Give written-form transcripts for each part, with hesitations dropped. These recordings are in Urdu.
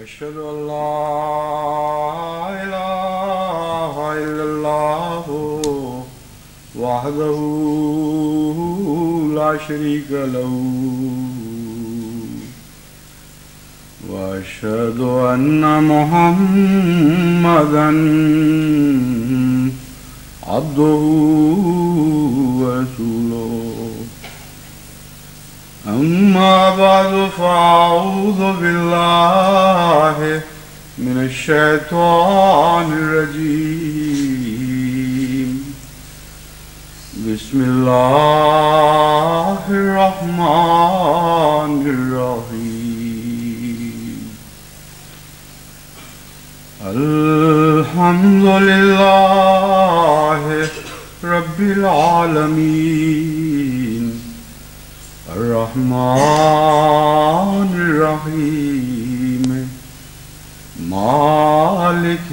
أشهد أن لا إله إلا الله وحده لا شريك له وأشهد أن محمدا عبده ورسوله أما بعد فأعوذ بالله من الشيطان الرجيم بسم الله الرحمن الرحيم الحمد لله رب العالمين الرحمن الرحيم مالك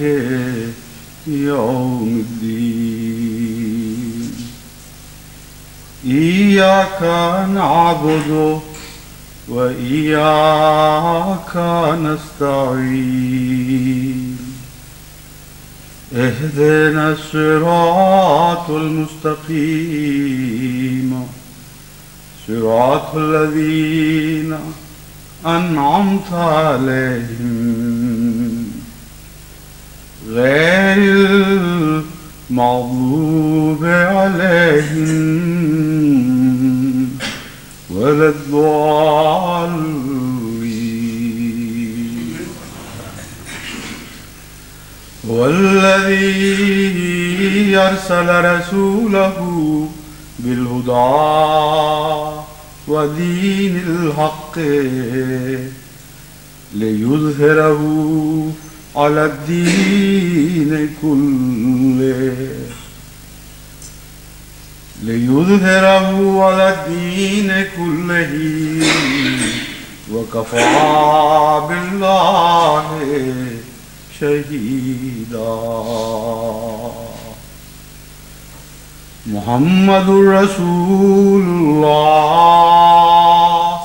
يوم الدين إياك نعبد وإياك نستعين اهدنا الصراط المستقيم صراط الذين أنعمت عليهم غير المغضوب عليهم ولا الضالين والذي أرسل رسوله بالهدى ودين الحق ليظهره على الدين كله وكفى بالله شهيدا محمد رسول الله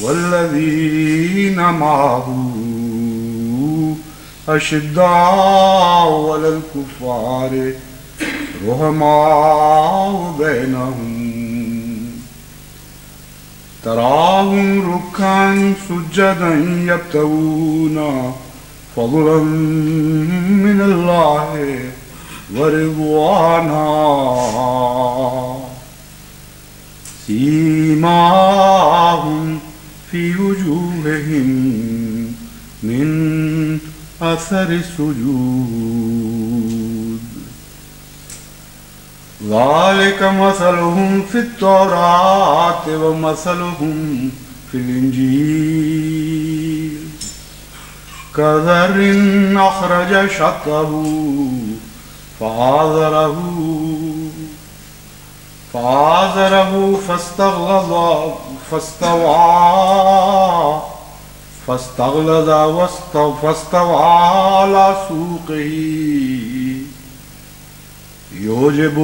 والذين معه أشداء على الكفار رحماء بينهم تراهم ركعا سجدا يبتغون فضلا من الله ورضوانا سيماهم في وجوههم من أثر السجود ذلك مثلهم في التوراة ومثلهم في الإنجيل كزرع أخرج شطأه فآزره فاستغلظ واستوى على سوقه يوجب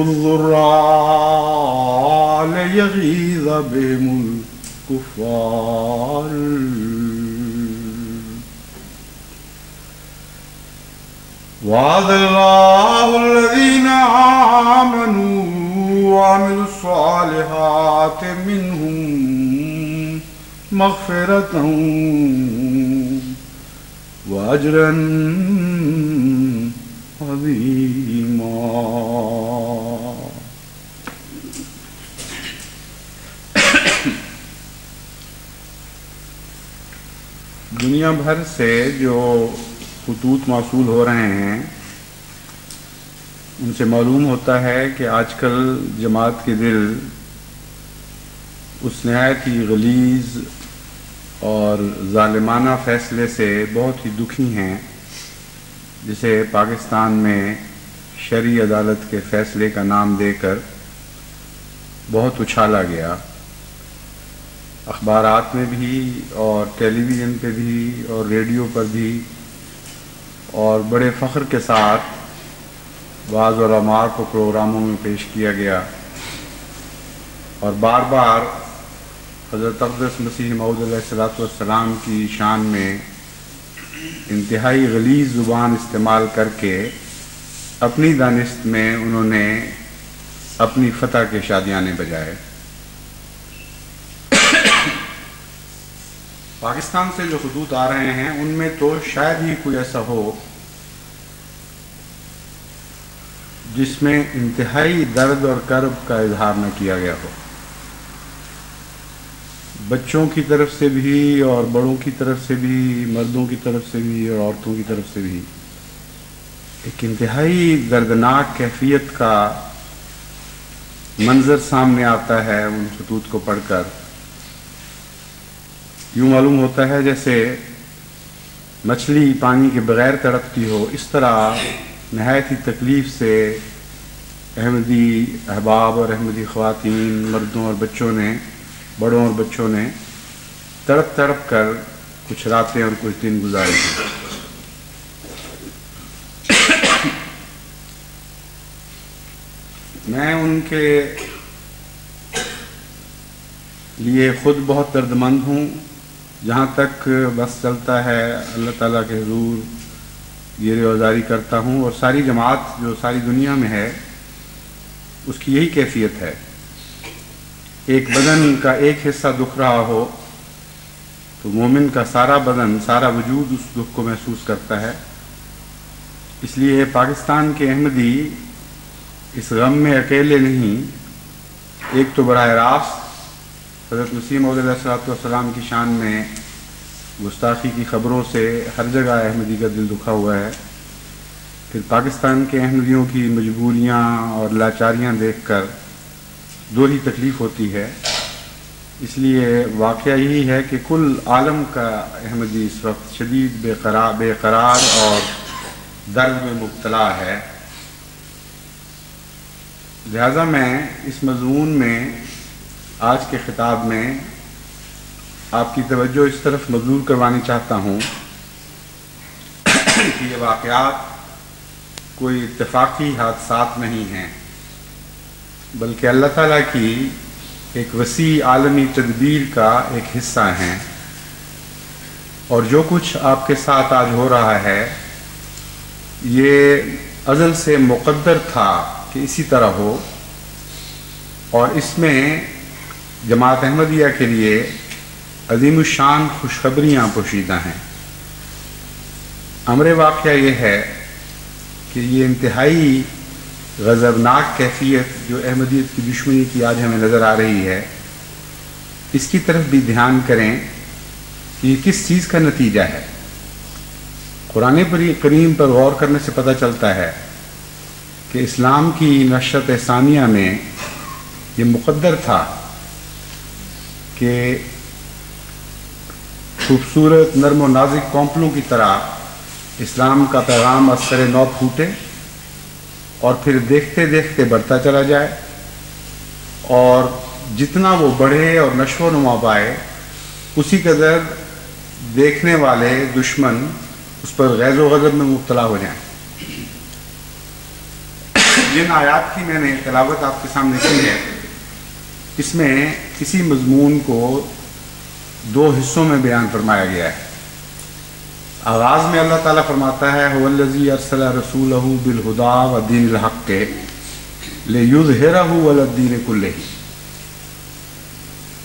الضراع ليغيظ بهم الكفار وعد الله الذين آمنوا وعملوا الصالحات منهم مغفرة وأجرا عظيما. دنیا بھر سے جو خطوط موصول ہو رہے ہیں ان سے معلوم ہوتا ہے کہ آج کل جماعت کے دل اس نہایت ہی غلیظ اور ظالمانہ فیصلے سے بہت ہی دکھی ہیں جسے پاکستان میں شرعی عدالت کے فیصلے کا نام دے کر بہت اچھالا گیا. اخبارات میں بھی اور ٹیلی ویژن پہ بھی اور ریڈیو پر بھی اور بڑے فخر کے ساتھ بعض علماء کو پروگراموں میں پیش کیا گیا اور بار بار حضرت اقدس مسیح موعود علیہ الصلوۃ والسلام کی شان میں انتہائی غلیظ زبان استعمال کر کے اپنی دانست میں انہوں نے اپنی فتح کے شادیانے بجائے۔ پاکستان سے جو خطوط آ رہے ہیں ان میں تو شاید ہی کوئی ایسا ہو جس میں انتہائی درد اور کرب کا اظہار نہ کیا گیا ہو، بچوں کی طرف سے بھی اور بڑوں کی طرف سے بھی، مردوں کی طرف سے بھی اور عورتوں کی طرف سے بھی۔ ایک انتہائی دردناک کیفیت کا منظر سامنے آتا ہے ان خطوط کو پڑھ کر۔ یوں معلوم ہوتا ہے جیسے مچھلی پانی کے بغیر تڑپتی ہو، اس طرح نہایت ہی تکلیف سے احمدی احباب اور احمدی خواتین، مردوں اور بچوں نے، بڑوں اور بچوں نے تڑپ تڑپ کر کچھ راتیں اور کچھ دن گزارے ہیں۔ میں ان کے لیے خود بہت دردمند ہوں، جہاں تک بس چلتا ہے اللہ تعالیٰ کے حضور گیر آزاری کرتا ہوں، اور ساری جماعت جو ساری دنیا میں ہے اس کی یہی کیفیت ہے۔ ایک بدن کا ایک حصہ دکھ رہا ہو تو مومن کا سارا بدن، سارا وجود اس دکھ کو محسوس کرتا ہے۔ اس لیے پاکستان کے احمدی اس غم میں اکیلے نہیں۔ ایک تو براہ راست حضرت مسیح موعود علیہ السلام کی شان میں گستاخی کی خبروں سے ہر جگہ احمدی کا دل دکھا ہوا ہے، پھر پاکستان کے احمدیوں کی مجبوریاں اور لاچاریاں دیکھ کر دو ہی تکلیف ہوتی ہے۔ اس لیے واقعہ یہی ہے کہ کل عالم کا احمدی اس وقت شدید بے قرار اور درد میں مبتلا ہے۔ لہذا میں اس مضمون میں آج کے خطاب میں آپ کی توجہ اس طرف مبذول کروانی چاہتا ہوں کہ یہ واقعات کوئی اتفاقی حادثات نہیں ہیں، بلکہ اللہ تعالیٰ کی ایک وسیع عالمی تدبیر کا ایک حصہ ہیں، اور جو کچھ آپ کے ساتھ آج ہو رہا ہے یہ ازل سے مقدر تھا کہ اسی طرح ہو، اور اس میں جماعت احمدیہ کے لیے عظیم الشان خوشخبریاں پوشیدہ ہیں۔ امر واقعہ یہ ہے کہ یہ انتہائی غضبناک کیفیت جو احمدیت کی دشمنی کی آج ہمیں نظر آ رہی ہے، اس کی طرف بھی دھیان کریں کہ یہ کس چیز کا نتیجہ ہے۔ قرآن کریم پر غور کرنے سے پتہ چلتا ہے کہ اسلام کی نشأت ثانیہ میں یہ مقدر تھا کہ خوبصورت نرم و نازک کونپلوں کی طرح اسلام کا پیغام از سر نو پھوٹے اور پھر دیکھتے دیکھتے بڑھتا چلا جائے، اور جتنا وہ بڑھے اور نشو و نما پائے اسی قدر دیکھنے والے دشمن اس پر غیظ و غضب میں مبتلا ہو جائیں۔ جن آیات کی میں نے تلاوت آپ کے سامنے کی ہے، اس میں اسی مضمون کو دو حصوں میں بیان فرمایا گیا ہے۔ آغاز میں اللہ تعالیٰ فرماتا ہے هو الذی ارسل رسولہ بالہدی ودین الحق لیظہرہ علی الدین کلہ۔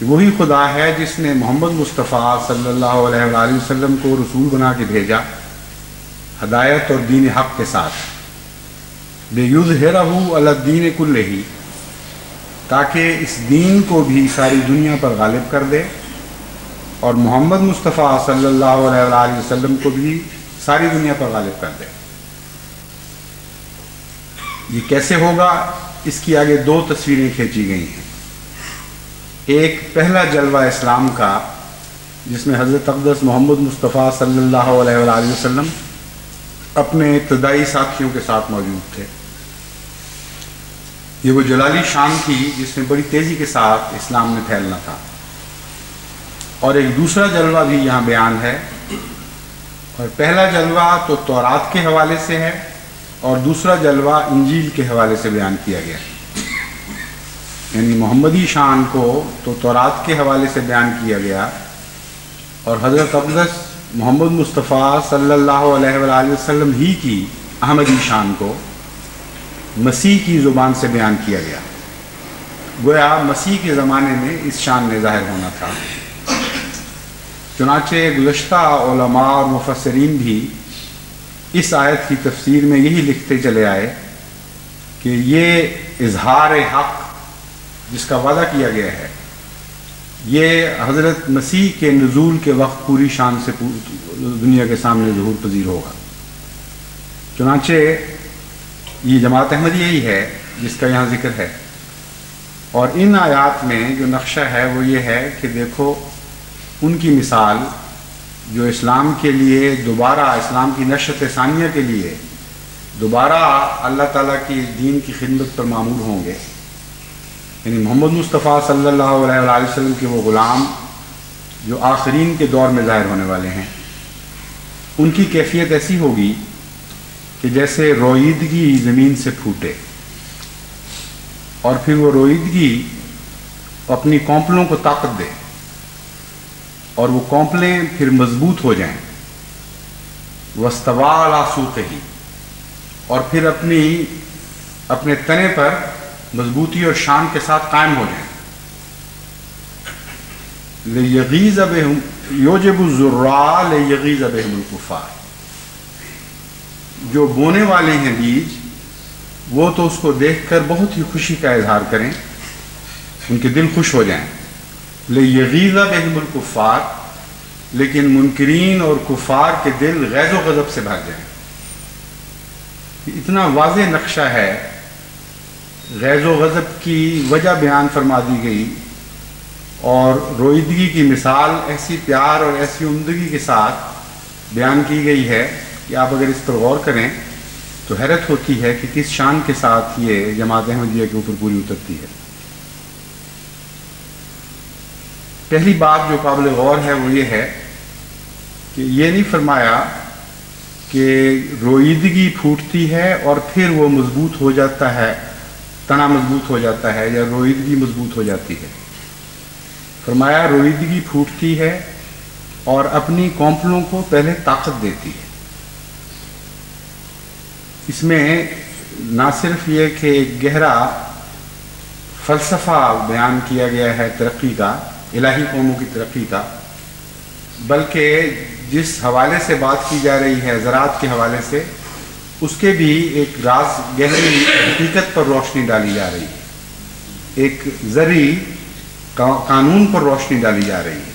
وہی خدا ہے جس نے محمد مصطفیٰ صلی اللہ علیہ وآلہ وسلم کو رسول بنا کے بھیجا ہدایت اور دین حق کے ساتھ، لیظہرہ علی الدین کلہ، تاکہ اس دین کو بھی ساری دنیا پر غالب کر دے، اور محمد مصطفیٰ صلی اللہ علیہ وآلہ وسلم کو بھی ساری دنیا پر غالب کر دے۔ یہ کیسے ہوگا؟ اس کی آگے دو تصویریں کھینچی گئی ہیں۔ ایک پہلا جلوہ اسلام کا، جس میں حضرت اقدس محمد مصطفیٰ صلی اللہ علیہ وآلہ وسلم اپنے ابتدائی ساتھیوں کے ساتھ موجود تھے۔ یہ وہ جلالی شان تھی جس میں بڑی تیزی کے ساتھ اسلام میں پھیلنا تھا۔ اور ایک دوسرا جلوہ بھی یہاں بیان ہے، اور پہلا جلوہ تو تورات کے حوالے سے ہے اور دوسرا جلوہ انجیل کے حوالے سے بیان کیا گیا ہے۔ یعنی محمدی شان کو تو تورات کے حوالے سے بیان کیا گیا، اور حضرت اقدس محمد مصطفیٰ صلی اللہ علیہ وآلہ وسلم ہی کی احمدی شان کو مسیح کی زبان سے بیان کیا گیا. گویا مسیح کے زمانے میں اس شان میں ظاہر ہونا تھا. چنانچہ گزشتہ علماء اور مفسرین بھی اس آیت کی تفسیر میں یہی لکھتے چلے آئے کہ یہ اظہار حق جس کا وعدہ کیا گیا ہے یہ حضرت مسیح کے نزول کے وقت پوری شان سے دنیا کے سامنے ظہور پذیر ہوگا. چنانچہ یہ جماعت احمدیہ یہی ہے جس کا یہاں ذکر ہے. اور ان آیات میں جو نقشہ ہے وہ یہ ہے کہ دیکھو ان کی مثال جو اسلام کے لیے دوبارہ اسلام کی نشأت ثانیہ کے لیے دوبارہ اللہ تعالیٰ کی دین کی خدمت پر معمور ہوں گے، یعنی محمد مصطفیٰ صلی اللہ علیہ وآلہ وسلم کے وہ غلام جو آخرین کے دور میں ظاہر ہونے والے ہیں، ان کی کیفیت ایسی ہوگی کہ جیسے رویدگی زمین سے پھوٹے اور پھر وہ رویدگی اپنی کونپلوں کو طاقت دے اور وہ کونپلیں پھر مضبوط ہو جائیں. وَاسْتَوَىٰ عَلَىٰ سُوقِهِ اور پھر اپنے تنے پر مضبوطی اور شان کے ساتھ قائم ہو جائیں. لِيَغِيظَ بِهِمْ يُعْجِبُ الزُّرَّاعَ لِيَغِيظَ بِهِمُ الْكُفَّارِ. جو بونے والے ہیں بیج وہ تو اس کو دیکھ کر بہت ہی خوشی کا اظہار کریں، ان کے دل خوش ہو جائیں. لِيَغِيظَ بِهِمُ الْكُفَّارِ لیکن منکرین اور کفار کے دل غیظ و غضب سے بھر جائیں. اتنا واضح نقشہ ہے. غیظ و غضب کی وجہ بیان فرما دی گئی اور رویدگی کی مثال ایسی پیار اور ایسی عمدگی کے ساتھ بیان کی گئی ہے کہ آپ اگر اس پر غور کریں تو حیرت ہوتی ہے کہ کس شان کے ساتھ یہ جماعت احمدیہ کے اوپر پوری اترتی ہے. پہلی بات جو قابل غور ہے وہ یہ ہے کہ یہ نہیں فرمایا کہ رویدگی پھوٹتی ہے اور پھر وہ مضبوط ہو جاتا ہے، تنا مضبوط ہو جاتا ہے یا رویدگی مضبوط ہو جاتی ہے. فرمایا رویدگی پھوٹتی ہے اور اپنی کونپلوں کو پہلے طاقت دیتی ہے. اس میں نہ صرف یہ کہ ایک گہرا فلسفہ بیان کیا گیا ہے ترقی کا، الہی قوموں کی ترقی کا، بلکہ جس حوالے سے بات کی جا رہی ہے زراعت کے حوالے سے اس کے بھی ایک راز گہری حقیقت پر روشنی ڈالی جا رہی ہے، ایک زرعی قانون پر روشنی ڈالی جا رہی ہے.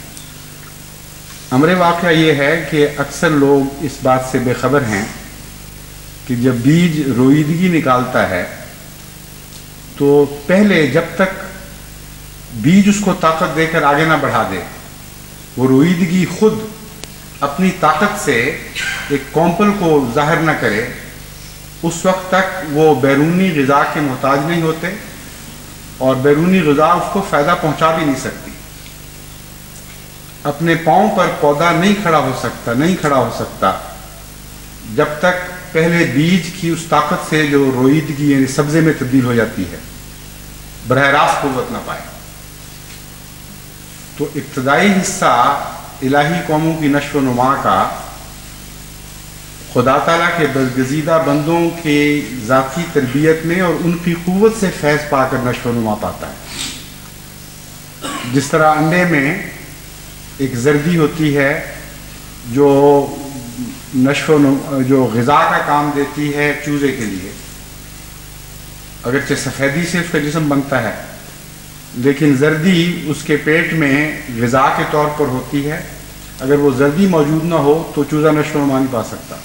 امر واقعہ یہ ہے کہ اکثر لوگ اس بات سے بے خبر ہیں کہ جب بیج رویدگی نکالتا ہے تو پہلے جب تک بیج اس کو طاقت دے کر آگے نہ بڑھا دے، وہ رویدگی خود اپنی طاقت سے ایک کونپل کو ظاہر نہ کرے، اس وقت تک وہ بیرونی غذا کے محتاج نہیں ہوتے اور بیرونی غذا اس کو فائدہ پہنچا بھی نہیں سکتی. اپنے پاؤں پر پودا نہیں کھڑا ہو سکتا جب تک پہلے بیج کی اس طاقت سے جو رویدگی یعنی سبزے میں تبدیل ہو جاتی ہے براہ راست قوت نہ پائے. تو ابتدائی حصہ الہی قوموں کی نشو و نما کا خدا تعالیٰ کے برگزیدہ بندوں کی ذاتی تربیت میں اور ان کی قوت سے فیض پا کر نشو و نما پاتا ہے. جس طرح انڈے میں ایک زردی ہوتی ہے جو جو غذا کا کام دیتی ہے چوزے کے لیے، اگرچہ سفیدی سے اس کا جسم بنتا ہے لیکن زردی اس کے پیٹ میں غذا کے طور پر ہوتی ہے. اگر وہ زردی موجود نہ ہو تو چوزہ نشو و نما نہیں پا سکتا،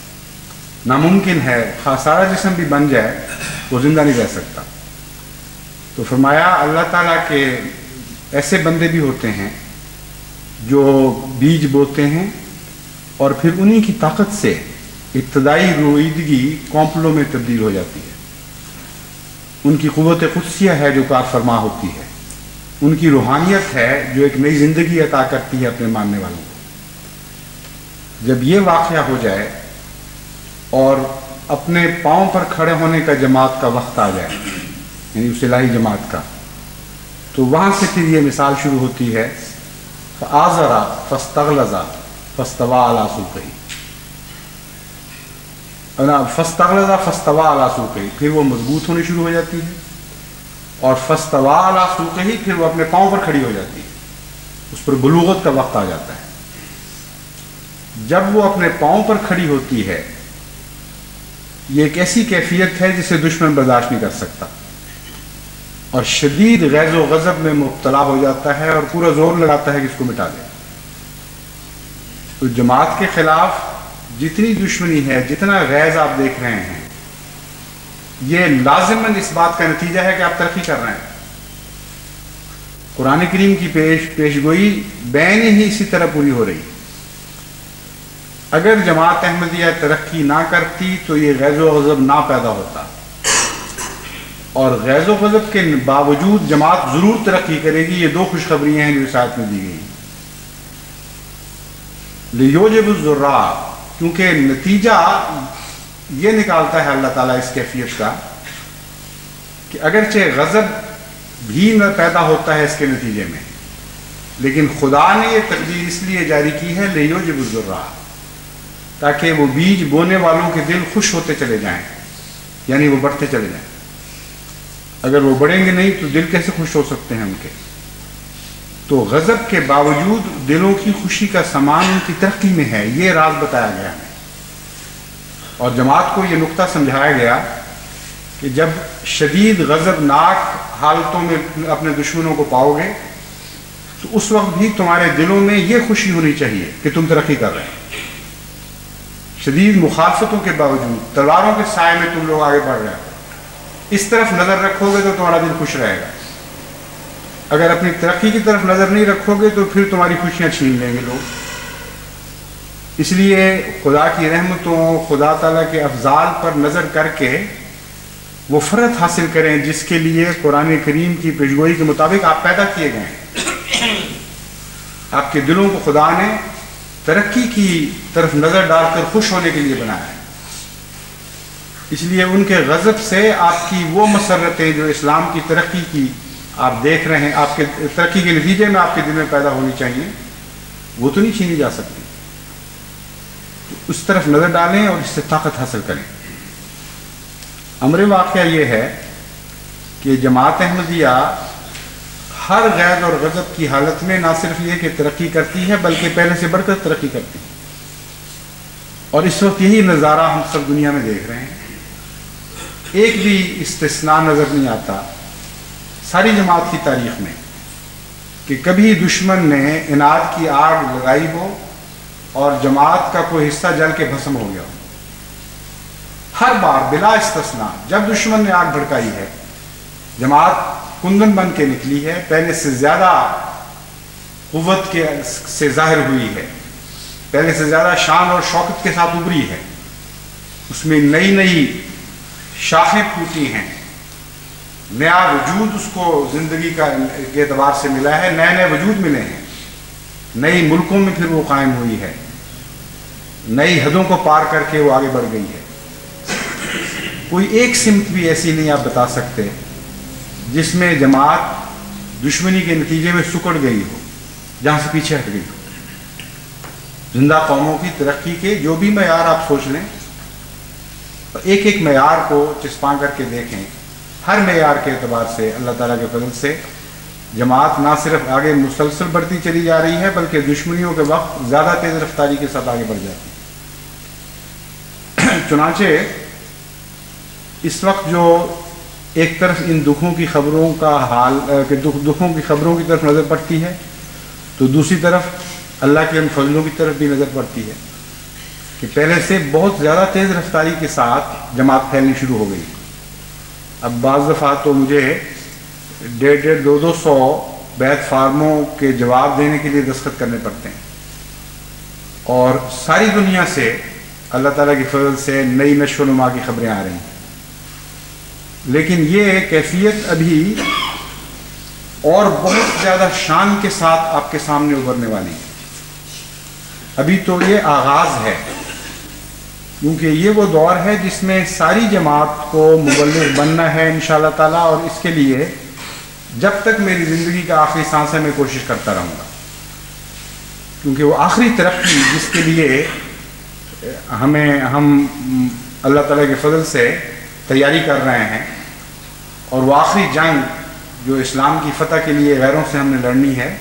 ناممکن ہے. سارا جسم بھی بن جائے وہ زندہ نہیں رہ سکتا. تو فرمایا اللہ تعالیٰ کے ایسے بندے بھی ہوتے ہیں جو بیج بوتے ہیں اور پھر انہی کی طاقت سے ابتدائی رویدگی کونپلوں میں تبدیل ہو جاتی ہے. ان کی قوت قدسیہ ہے جو کار فرما ہوتی ہے، ان کی روحانیت ہے جو ایک نئی زندگی عطا کرتی ہے اپنے ماننے والوں کو. جب یہ واقعہ ہو جائے اور اپنے پاؤں پر کھڑے ہونے کا جماعت کا وقت آ جائے، یعنی اس الہی جماعت کا، تو وہاں سے پھر یہ مثال شروع ہوتی ہے. فآزرا فاستغلظا فاستوى علی سوقہ، فاستغلظ فاستوى علی سوقہ، پھر وہ مضبوط ہونی شروع ہو جاتی ہے، اور فاستوى علی سوقہ، پھر وہ اپنے پاؤں پر کھڑی ہو جاتی ہے، اس پر بلوغت کا وقت آ جاتا ہے۔ جب وہ اپنے پاؤں پر کھڑی ہوتی ہے، یہ ایک ایسی کیفیت ہے جسے دشمن برداشت نہیں کر سکتا، اور شدید غیظ و غضب میں مبتلا ہو جاتا ہے اور پورا زور لگاتا ہے کہ اس کو مٹا دے۔ تو جماعت کے خلاف جتنی دشمنی ہے، جتنا غیظ آپ دیکھ رہے ہیں، یہ لازماً اس بات کا نتیجہ ہے کہ آپ ترقی کر رہے ہیں۔ قرآن کریم کی پیشگوئی بین ہی اسی طرح پوری ہو رہی۔ اگر جماعت احمدیہ ترقی نہ کرتی تو یہ غیظ و غضب نہ پیدا ہوتا، اور غیظ و غضب کے باوجود جماعت ضرور ترقی کرے گی۔ یہ دو خوشخبریاں ہیں جو اس آیت میں دی گئی ہیں۔ لیوجب الذرا، کیونکہ نتیجہ یہ نکالتا ہے اللہ تعالیٰ اس کیفیت کا کہ اگرچہ غضب بھی نہ پیدا ہوتا ہے اس کے نتیجے میں، لیکن خدا نے یہ تقدیر اس لیے جاری کی ہے لیوجب الذرا، تاکہ وہ بیج بونے والوں کے دل خوش ہوتے چلے جائیں، یعنی وہ بڑھتے چلے جائیں۔ اگر وہ بڑھیں گے نہیں تو دل کیسے خوش ہو سکتے ہیں ان کے؟ تو غضب کے باوجود دلوں کی خوشی کا سامان ان کی ترقی میں ہے، یہ راز بتایا گیا ہے۔ اور جماعت کو یہ نقطہ سمجھایا گیا کہ جب شدید غضبناک حالتوں میں اپنے دشمنوں کو پاؤ گے تو اس وقت بھی تمہارے دلوں میں یہ خوشی ہونی چاہیے کہ تم ترقی کر رہے ہیں۔ شدید مخالفتوں کے باوجود تلواروں کے سائے میں تم لوگ آگے بڑھ رہے ہو، اس طرف نظر رکھو گے تو تمہارا دل خوش رہے گا۔ اگر اپنی ترقی کی طرف نظر نہیں رکھو گے تو پھر تمہاری خوشیاں چھین لیں گے لوگ۔ اس لیے خدا کی رحمتوں، خدا تعالیٰ کے افضال پر نظر کر کے وہ فرحت حاصل کریں جس کے لیے قرآن کریم کی پیشگوئی کے مطابق آپ پیدا کیے گئے ہیں۔ آپ کے دلوں کو خدا نے ترقی کی طرف نظر ڈال کر خوش ہونے کے لیے بنایا ہے۔ اس لیے ان کے غضب سے آپ کی وہ مسرتیں جو اسلام کی ترقی کی آپ دیکھ رہے ہیں، آپ کے ترقی کے نتیجے میں آپ کے دل میں پیدا ہونی چاہیے، وہ تو نہیں چھینی جا سکتی۔ اس طرف نظر ڈالیں اور اس سے طاقت حاصل کریں۔ امر واقعہ یہ ہے کہ جماعت احمدیہ ہر غیظ اور غضب کی حالت میں نہ صرف یہ کہ ترقی کرتی ہے بلکہ پہلے سے بڑھ کر ترقی کرتی ہے، اور اس وقت یہی نظارہ ہم سب دنیا میں دیکھ رہے ہیں۔ ایک بھی استثناء نظر نہیں آتا ساری جماعت کی تاریخ میں کہ کبھی دشمن نے اناد کی آگ لگائی ہو اور جماعت کا کوئی حصہ جل کے بھسم ہو گیا ہو۔ ہر بار بلا استثناء جب دشمن نے آگ بھڑکائی ہے، جماعت کندن بن کے نکلی ہے، پہلے سے زیادہ قوت سے ظاہر ہوئی ہے، پہلے سے زیادہ شان اور شوکت کے ساتھ ابھری ہے، اس میں نئی نئی شاخیں پھوٹی ہیں، نیا وجود اس کو زندگی کے اعتبار سے ملا ہے، نئے نئے وجود ملے ہیں، نئی ملکوں میں پھر وہ قائم ہوئی ہے، نئی حدوں کو پار کر کے وہ آگے بڑھ گئی ہے۔ کوئی ایک سمت بھی ایسی نہیں آپ بتا سکتے جس میں جماعت دشمنی کے نتیجے میں سکڑ گئی ہو، جہاں سے پیچھے ہٹ گئی ہو۔ زندہ قوموں کی ترقی کے جو بھی معیار آپ سوچ لیں، ایک ایک معیار کو چسپاں کر کے دیکھیں، ہر معیار کے اعتبار سے اللہ تعالیٰ کے فضل سے جماعت نہ صرف آگے مسلسل بڑھتی چلی جا رہی ہے بلکہ دشمنیوں کے وقت زیادہ تیز رفتاری کے ساتھ آگے بڑھ جاتی ہے۔ چنانچہ اس وقت جو ایک طرف ان دکھوں کی خبروں کا حال کہ دکھوں کی خبروں کی طرف نظر پڑتی ہے، تو دوسری طرف اللہ کے ان فضلوں کی طرف بھی نظر پڑتی ہے کہ پہلے سے بہت زیادہ تیز رفتاری کے ساتھ جماعت پھیلنی شروع ہو گئی۔ اب بعض دفعہ تو مجھے 150-200 بیعت فارموں کے جواب دینے کے لیے دستخط کرنے پڑتے ہیں، اور ساری دنیا سے اللہ تعالیٰ کی فضل سے نئی نشو و نما کی خبریں آ رہی ہیں، لیکن یہ کیفیت ابھی اور بہت زیادہ شان کے ساتھ آپ کے سامنے ابھرنے والی ہے۔ ابھی تو یہ آغاز ہے، کیونکہ یہ وہ دور ہے جس میں ساری جماعت کو مبلغ بننا ہے انشاءاللہ تعالیٰ، اور اس کے لیے جب تک میری زندگی کا آخری سانس ہے میں کوشش کرتا رہوں گا۔ کیونکہ وہ آخری ترقی جس کے لیے ہم اللہ تعالیٰ کے فضل سے تیاری کر رہے ہیں، اور وہ آخری جنگ جو اسلام کی فتح کے لیے غیروں سے ہم نے لڑنی ہے،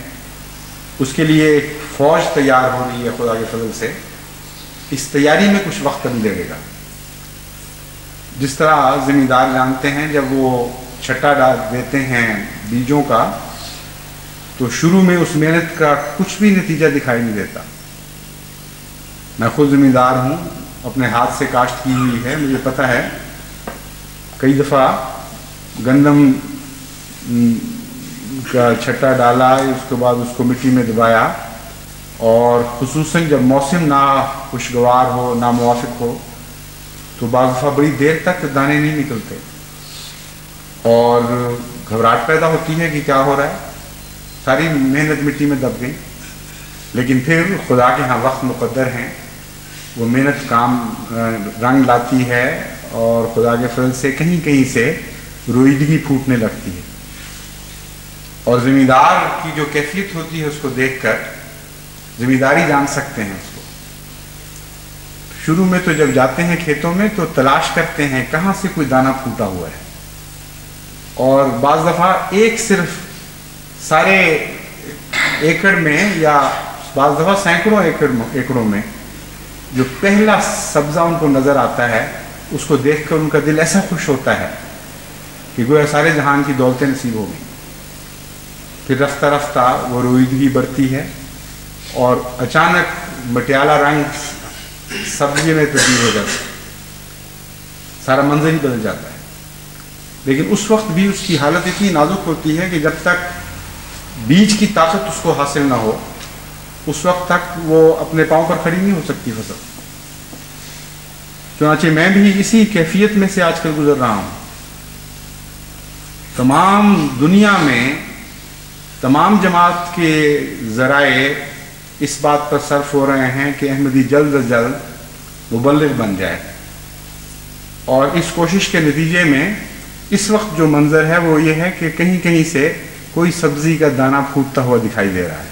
اس کے لیے ایک فوج تیار ہو رہی ہے خدا کے فضل سے. اس تیاری میں کچھ وقت ابھی لگے گا. جس طرح زمیندار جانتے ہیں جب وہ چھٹا ڈال دیتے ہیں بیجوں کا تو شروع میں اس محنت کا کچھ بھی نتیجہ دکھائی نہیں دیتا. میں خود زمیندار ہوں، اپنے ہاتھ سے کاشت کی ہوئی ہے، مجھے پتہ ہے کئی دفعہ گندم کا چھٹا ڈالا، اس کے بعد اس کو مٹی میں دبایا، اور خصوصاً جب موسم نہ خوشگوار ہو، نہ موافق ہو، تو بعض دفعہ بڑی دیر تک دانے نہیں نکلتے اور گھبراہٹ پیدا ہوتی ہے کہ کیا ہو رہا ہے، ساری محنت مٹی میں دب گئی. لیکن پھر خدا کے ہاں وقت مقدر ہیں، وہ محنت کام رنگ لاتی ہے اور خدا کے فضل سے کہیں کہیں سے رویدگی پھوٹنے لگتی ہے. اور زمیندار کی جو کیفیت ہوتی ہے اس کو دیکھ کر زمینداری جان سکتے ہیں. اس کو شروع میں تو جب جاتے ہیں کھیتوں میں تو تلاش کرتے ہیں کہاں سے کوئی دانہ پھوٹا ہوا ہے، اور بعض دفعہ ایک صرف سارے ایکڑ میں یا بعض دفعہ سینکڑوں ایکڑوں میں جو پہلا سبزہ ان کو نظر آتا ہے اس کو دیکھ کر ان کا دل ایسا خوش ہوتا ہے کہ گویا سارے جہان کی دولتیں نصیب ہو گئیں. پھر رفتہ رفتہ وہ رویدگی بڑھتی ہے اور اچانک مٹیالہ رنگ سبزی میں تبدیل ہو جاتا ہے، سارا منظر ہی بدل جاتا ہے. لیکن اس وقت بھی اس کی حالت اتنی نازک ہوتی ہے کہ جب تک بیج کی طاقت اس کو حاصل نہ ہو اس وقت تک وہ اپنے پاؤں پر کھڑی نہیں ہو سکتی فصل. چنانچہ میں بھی اسی کیفیت میں سے آج کل گزر رہا ہوں. تمام دنیا میں تمام جماعت کے ذرائع اس بات پر صرف ہو رہے ہیں کہ احمدی جلد از جلد مبلغ بن جائے، اور اس کوشش کے نتیجے میں اس وقت جو منظر ہے وہ یہ ہے کہ کہیں کہیں سے کوئی سبزی کا دانہ پھوٹتا ہوا دکھائی دے رہا ہے.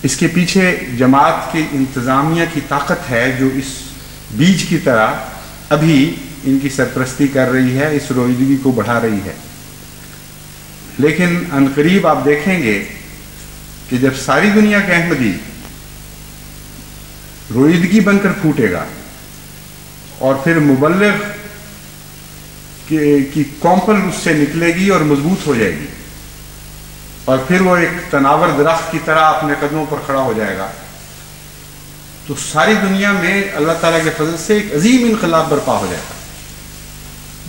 اس کے پیچھے جماعت کی انتظامیہ کی طاقت ہے جو اس بیج کی طرح ابھی ان کی سرپرستی کر رہی ہے، اس رویدگی کو بڑھا رہی ہے. لیکن عنقریب آپ دیکھیں گے کہ جب ساری دنیا کے احمدی رویدگی بن کر پھوٹے گا اور پھر مبلغ کی کومپل اس سے نکلے گی اور مضبوط ہو جائے گی، اور پھر وہ ایک تناور درخت کی طرح اپنے قدموں پر کھڑا ہو جائے گا، تو ساری دنیا میں اللہ تعالیٰ کے فضل سے ایک عظیم انقلاب برپا ہو جائے گا.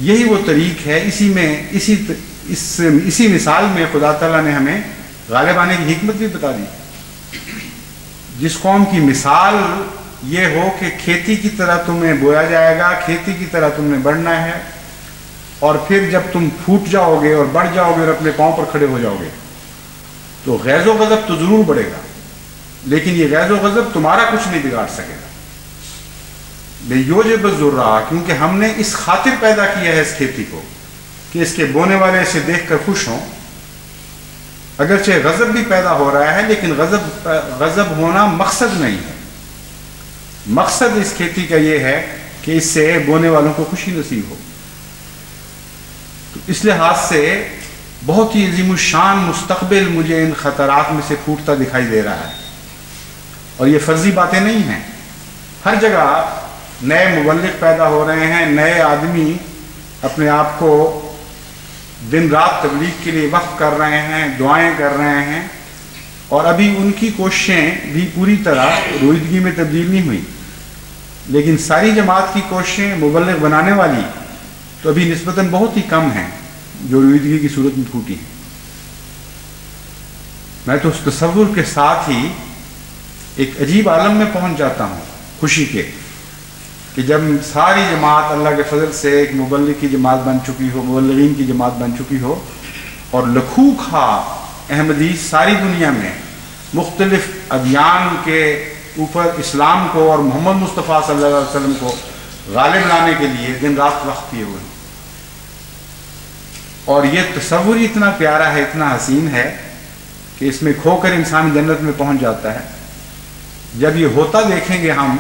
یہی وہ طریق ہے. اسی مثال میں خدا تعالیٰ نے ہمیں غالب آنے کی حکمت بھی بتا دی. جس قوم کی مثال یہ ہو کہ کھیتی کی طرح تمہیں بویا جائے گا، کھیتی کی طرح تم نے بڑھنا ہے، اور پھر جب تم پھوٹ جاؤ گے اور بڑھ جاؤ گے اور اپنے پاؤں پر کھڑے ہو جاؤ گے تو غیظ و غضب تو ضرور بڑھے گا، لیکن یہ غیظ و غضب تمہارا کچھ نہیں بگاڑ سکے گا. بے یوجب الذرا، کیونکہ ہم نے اس خاطر پیدا کیا ہے اس کھیتی کو کہ اس کے بونے والے اسے دیکھ کر خوش ہوں. اگرچہ غضب بھی پیدا ہو رہا ہے لیکن غضب ہونا مقصد نہیں ہے. مقصد اس کھیتی کا یہ ہے کہ اس سے بونے والوں کو خوشی نصیب ہو. تو اس لحاظ سے بہت ہی عظیم الشان مستقبل مجھے ان خطرات میں سے پھوٹتا دکھائی دے رہا ہے. اور یہ فرضی باتیں نہیں ہیں. ہر جگہ نئے مبلغ پیدا ہو رہے ہیں، نئے آدمی اپنے آپ کو دن رات تبلیغ کے لیے وقف کر رہے ہیں، دعائیں کر رہے ہیں، اور ابھی ان کی کوششیں بھی پوری طرح رویدگی میں تبدیل نہیں ہوئی. لیکن ساری جماعت کی کوششیں مبلغ بنانے والی تو ابھی نسبتاً بہت ہی کم ہیں جو رویدگی کی صورت میں پھوٹی ہیں. میں تو اس تصور کے ساتھ ہی ایک عجیب عالم میں پہنچ جاتا ہوں خوشی کے کہ جب ساری جماعت اللہ کے فضل سے ایک مبلغ کی جماعت بن چکی ہو، مبلغین کی جماعت بن چکی ہو، اور لکھوں کھا احمدی ساری دنیا میں مختلف ادیان کے اوپر اسلام کو اور محمد مصطفیٰ صلی اللہ علیہ وسلم کو غالب لانے کے لیے دن رات وقت کیے ہوئے. اور یہ تصور اتنا پیارا ہے، اتنا حسین ہے کہ اس میں کھو کر انسان جنت میں پہنچ جاتا ہے، جب یہ ہوتا دیکھیں گے ہم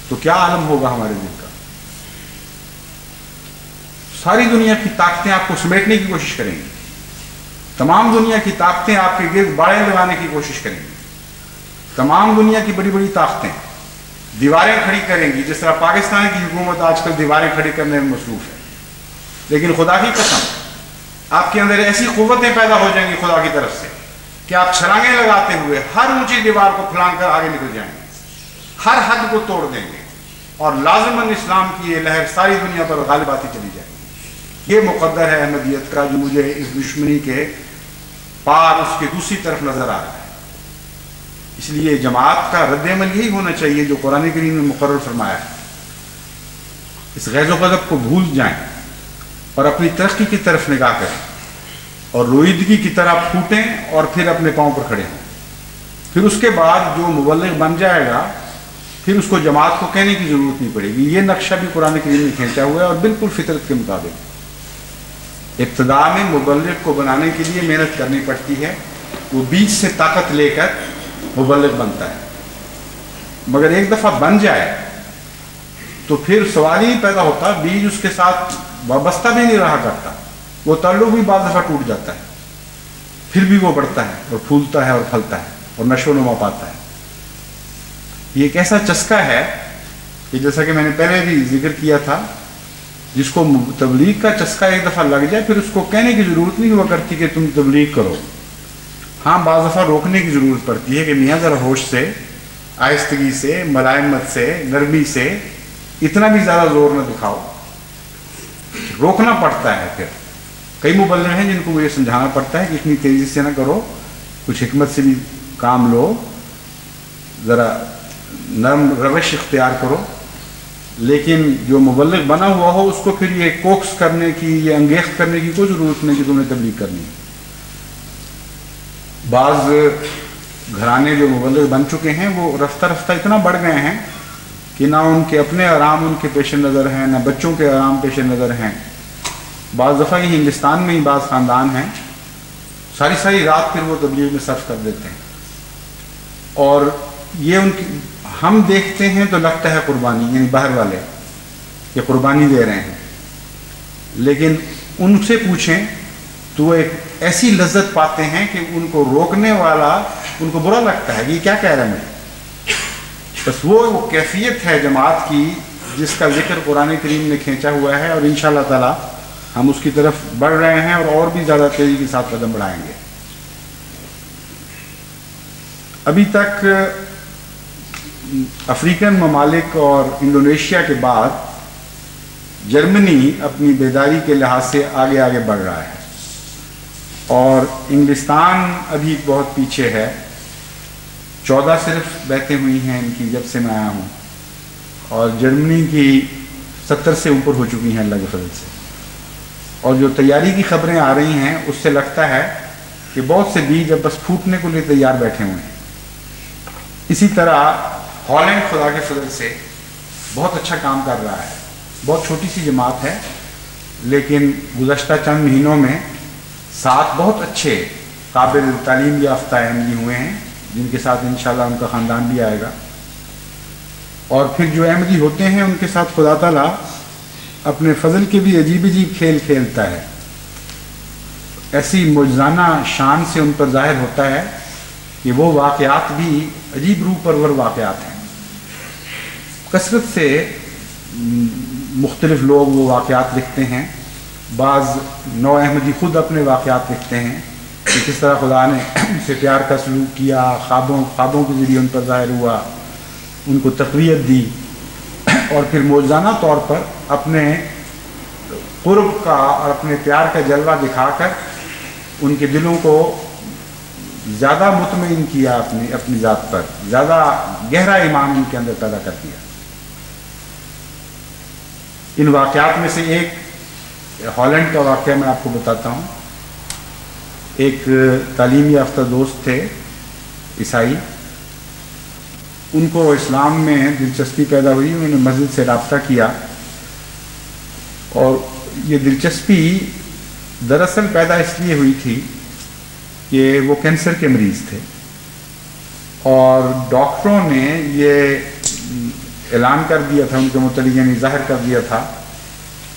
تو کیا عالم ہوگا ہمارے دل کا. ساری دنیا کی طاقتیں آپ کو سمیٹنے کی کوشش کریں گی، تمام دنیا کی طاقتیں آپ کے گرد باڑے لگانے کی کوشش کریں گی، تمام دنیا کی بڑی بڑی طاقتیں دیواریں کھڑی کریں گی، جس طرح پاکستان کی حکومت آج کل دیواریں کھڑی کرنے میں مصروف ہے. لیکن خدا کی قسم آپ کے اندر ایسی قوتیں پیدا ہو جائیں گی خدا کی طرف سے کہ آپ چھلانگیں لگاتے ہوئے ہر اونچی دیوار کو پھلانگ کر آگے نکل جائیں گے، ہر حد کو توڑ دیں گے، اور لازماً اسلام کی یہ لہر ساری دنیا پر غالب آتی چلی جائے گی. یہ مقدر ہے احمدیت کا جو مجھے اس دشمنی کے پار اس کے دوسری طرف نظر آ رہا ہے. اس لیے جماعت کا رد عمل یہی ہونا چاہیے جو قرآن کریم نے مقرر فرمایا ہے. اس غیظ و غضب کو بھول جائیں اور اپنی ترقی کی طرف نگاہ کریں اور رویدگی کی طرح پھوٹیں اور پھر اپنے پاؤں پر کھڑے ہوں. پھر اس کے بعد جو مبلغ بن جائے گا پھر اس کو جماعت کو کہنے کی ضرورت نہیں پڑے گی. یہ نقشہ بھی قرآن کریم نے کھینچا ہوا ہے اور بالکل فطرت کے مطابق. ابتدا میں مبلغ کو بنانے کے لیے محنت کرنی پڑتی ہے، وہ بیج سے طاقت لے کر مبلغ بنتا ہے، مگر ایک دفعہ بن جائے تو پھر سوال ہی پیدا ہوتا، بیج اس کے ساتھ وابستہ بھی نہیں رہا کرتا، وہ تعلق بھی بعض دفعہ ٹوٹ جاتا ہے، پھر بھی وہ بڑھتا ہے اور پھولتا ہے اور پھلتا ہے اور نشو و نما پاتا ہے. یہ ایک ایسا چسکا ہے کہ جیسا کہ میں نے پہلے بھی ذکر کیا تھا، جس کو تبلیغ کا چسکا ایک دفعہ لگ جائے پھر اس کو کہنے کی ضرورت نہیں ہوا کرتی کہ تم تبلیغ کرو. ہاں بعض دفعہ روکنے کی ضرورت پڑتی ہے کہ میاں ذرا ہوش سے، آہستگی سے، ملائمت سے، نرمی سے، اتنا بھی زیادہ زور نہ دکھاؤ. روکنا پڑتا ہے. پھر کئی مبلغ ہیں جن کو یہ سمجھانا پڑتا ہے کہ اتنی تیزی سے نہ کرو، کچھ حکمت سے بھی کام لو، ذرا نرم روش اختیار کرو. لیکن جو مبلغ بنا ہوا ہو اس کو پھر یہ کوکس کرنے کی، یہ انگیخت کرنے کی کوئی ضرورت نہیں کہ تم نے تبلیغ کرنی ہے. بعض گھرانے جو مبلغ بن چکے ہیں وہ رفتہ رفتہ اتنا بڑھ گئے ہیں کہ نہ ان کے اپنے آرام ان کے پیش نظر ہیں، نہ بچوں کے آرام پیش نظر ہیں. بعض دفعہ یہ ہندوستان میں ہی بعض خاندان ہیں ساری ساری رات پھر وہ تبلیغ میں صرف کر دیتے ہیں، اور یہ ان کی ہم دیکھتے ہیں تو لگتا ہے قربانی، یعنی باہر والے یہ قربانی دے رہے ہیں، لیکن ان سے پوچھیں تو وہ ایک ایسی لذت پاتے ہیں کہ ان کو روکنے والا ان کو برا لگتا ہے کہ یہ کیا کہہ رہے ہیں. بس وہ کیفیت ہے جماعت کی جس کا ذکر قرآن کریم نے کھینچا ہوا ہے، اور انشاءاللہ تعالی ہم اس کی طرف بڑھ رہے ہیں اور بھی زیادہ تیزی کے ساتھ قدم بڑھائیں گے. ابھی تک افریقن ممالک اور انڈونیشیا کے بعد جرمنی اپنی بیداری کے لحاظ سے آگے آگے بڑھ رہا ہے، اور انگلستان ابھی بہت پیچھے ہے. 14 صرف بیعتیں ہوئی ہیں ان کی جب سے میں آیا ہوں، اور جرمنی کی 70 سے اوپر ہو چکی ہیں اللہ کے فضل سے. اور جو تیاری کی خبریں آ رہی ہیں اس سے لگتا ہے کہ بہت سے بیج اب بس پھوٹنے کو لیے تیار بیٹھے ہوئے ہیں. اسی طرح ہالینڈ خدا کے فضل سے بہت اچھا کام کر رہا ہے. بہت چھوٹی سی جماعت ہے لیکن گزشتہ چند مہینوں میں 7 بہت اچھے قابل تعلیم یافتہ احمدی ہوئے ہیں جن کے ساتھ انشاءاللہ ان کا خاندان بھی آئے گا. اور پھر جو احمدی ہوتے ہیں ان کے ساتھ خدا تعالیٰ اپنے فضل کے بھی عجیب عجیب کھیل کھیلتا ہے. ایسی معجزانہ شان سے ان پر ظاہر ہوتا ہے کہ وہ واقعات بھی عجیب روح پرور واقعات ہیں. کثرت سے مختلف لوگ وہ واقعات لکھتے ہیں. بعض نو احمدی خود اپنے واقعات لکھتے ہیں کہ کس طرح خدا نے ان سے پیار کا سلوک کیا، خوابوں کے ذریعے ان پر ظاہر ہوا، ان کو تقویت دی، اور پھر موجزانہ طور پر اپنے قرب کا اور اپنے پیار کا جلوہ دکھا کر ان کے دلوں کو زیادہ مطمئن کیا اپنی ذات پر، زیادہ گہرا ایمان ان کے اندر پیدا کر دیا. ان واقعات میں سے ایک ہالینڈ کا واقعہ میں آپ کو بتاتا ہوں. ایک تعلیم یافتہ دوست تھے عیسائی، ان کو اسلام میں دلچسپی پیدا ہوئی، انہوں نے مسجد سے رابطہ کیا، اور یہ دلچسپی دراصل پیدا اس لیے ہوئی تھی کہ وہ کینسر کے مریض تھے اور ڈاکٹروں نے یہ اعلان کر دیا تھا ان کے متعلق، یعنی ظاہر کر دیا تھا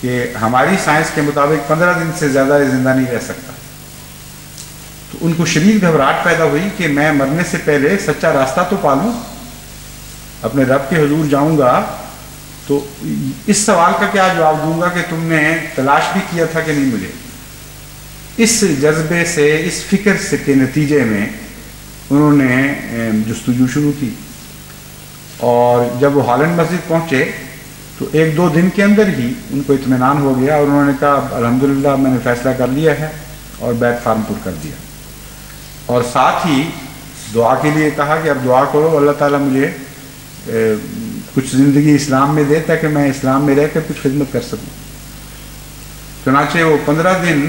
کہ ہماری سائنس کے مطابق 15 دن سے زیادہ یہ زندہ نہیں رہ سکتا۔ تو ان کو شدید گھبراہٹ پیدا ہوئی کہ میں مرنے سے پہلے سچا راستہ تو پالوں، اپنے رب کے حضور جاؤں گا تو اس سوال کا کیا جواب دوں گا کہ تم نے تلاش بھی کیا تھا کہ نہیں مجھے۔ اس جذبے سے، اس فکر سے کے نتیجے میں انہوں نے جستجو شروع کی، اور جب وہ ہالینڈ مسجد پہنچے تو 1-2 دن کے اندر ہی ان کو اطمینان ہو گیا، اور انہوں نے کہا الحمدللہ میں نے فیصلہ کر لیا ہے، اور بیت فارم پر کر دیا، اور ساتھ ہی دعا کے لیے کہا کہ اب دعا کرو اللہ تعالیٰ مجھے کچھ زندگی اسلام میں دے تاکہ میں اسلام میں رہ کر کچھ خدمت کر سکوں۔ چنانچہ وہ 15 دن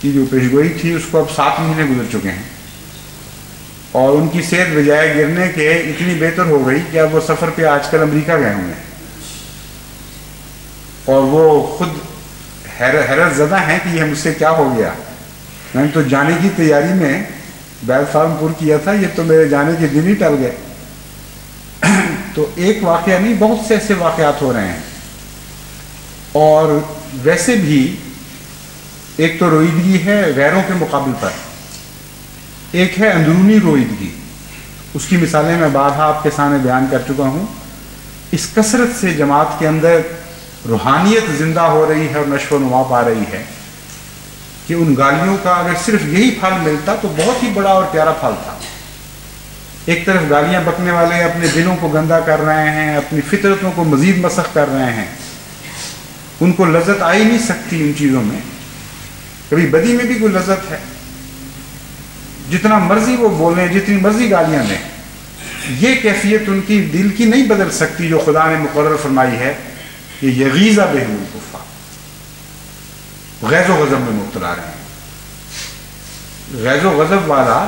کی جو پیشگوئی تھی اس کو اب 7 مہینے گزر چکے ہیں، اور ان کی صحت بجائے گرنے کے اتنی بہتر ہو گئی کہ اب وہ سفر پہ آج کل امریکہ گئے ہوئے ہیں، اور وہ خود حیرت زدہ ہیں کہ یہ مجھ سے کیا ہو گیا، میں نے تو جانے کی تیاری میں بیت فارم پر کیا تھا، یہ تو میرے جانے کے دن ہی ٹل گئے۔ تو ایک واقعہ نہیں، بہت سے ایسے واقعات ہو رہے ہیں، اور ویسے بھی ایک تو رویدگی ہے غیروں کے مقابل پر، ایک ہے اندرونی رویدگی، اس کی مثالیں میں بارہا آپ کے سامنے بیان کر چکا ہوں۔ اس کثرت سے جماعت کے اندر روحانیت زندہ ہو رہی ہے اور نشو و نما پا رہی ہے کہ ان گالیوں کا اگر صرف یہی پھل ملتا تو بہت ہی بڑا اور پیارا پھل تھا۔ ایک طرف گالیاں بکنے والے اپنے دلوں کو گندا کر رہے ہیں، اپنی فطرتوں کو مزید مسخ کر رہے ہیں، ان کو لذت آ ہی نہیں سکتی ان چیزوں میں، کبھی بدی میں بھی کوئی لذت ہے، جتنا مرضی وہ بولیں، جتنی مرضی گالیاں دیں، یہ کیفیت ان کی دل کی نہیں بدل سکتی جو خدا نے مقرر فرمائی ہے کہ یغیظ بہم الکفار، غیظ و غضب میں مبتلا رہے ہیں۔ غیظ و غضب والا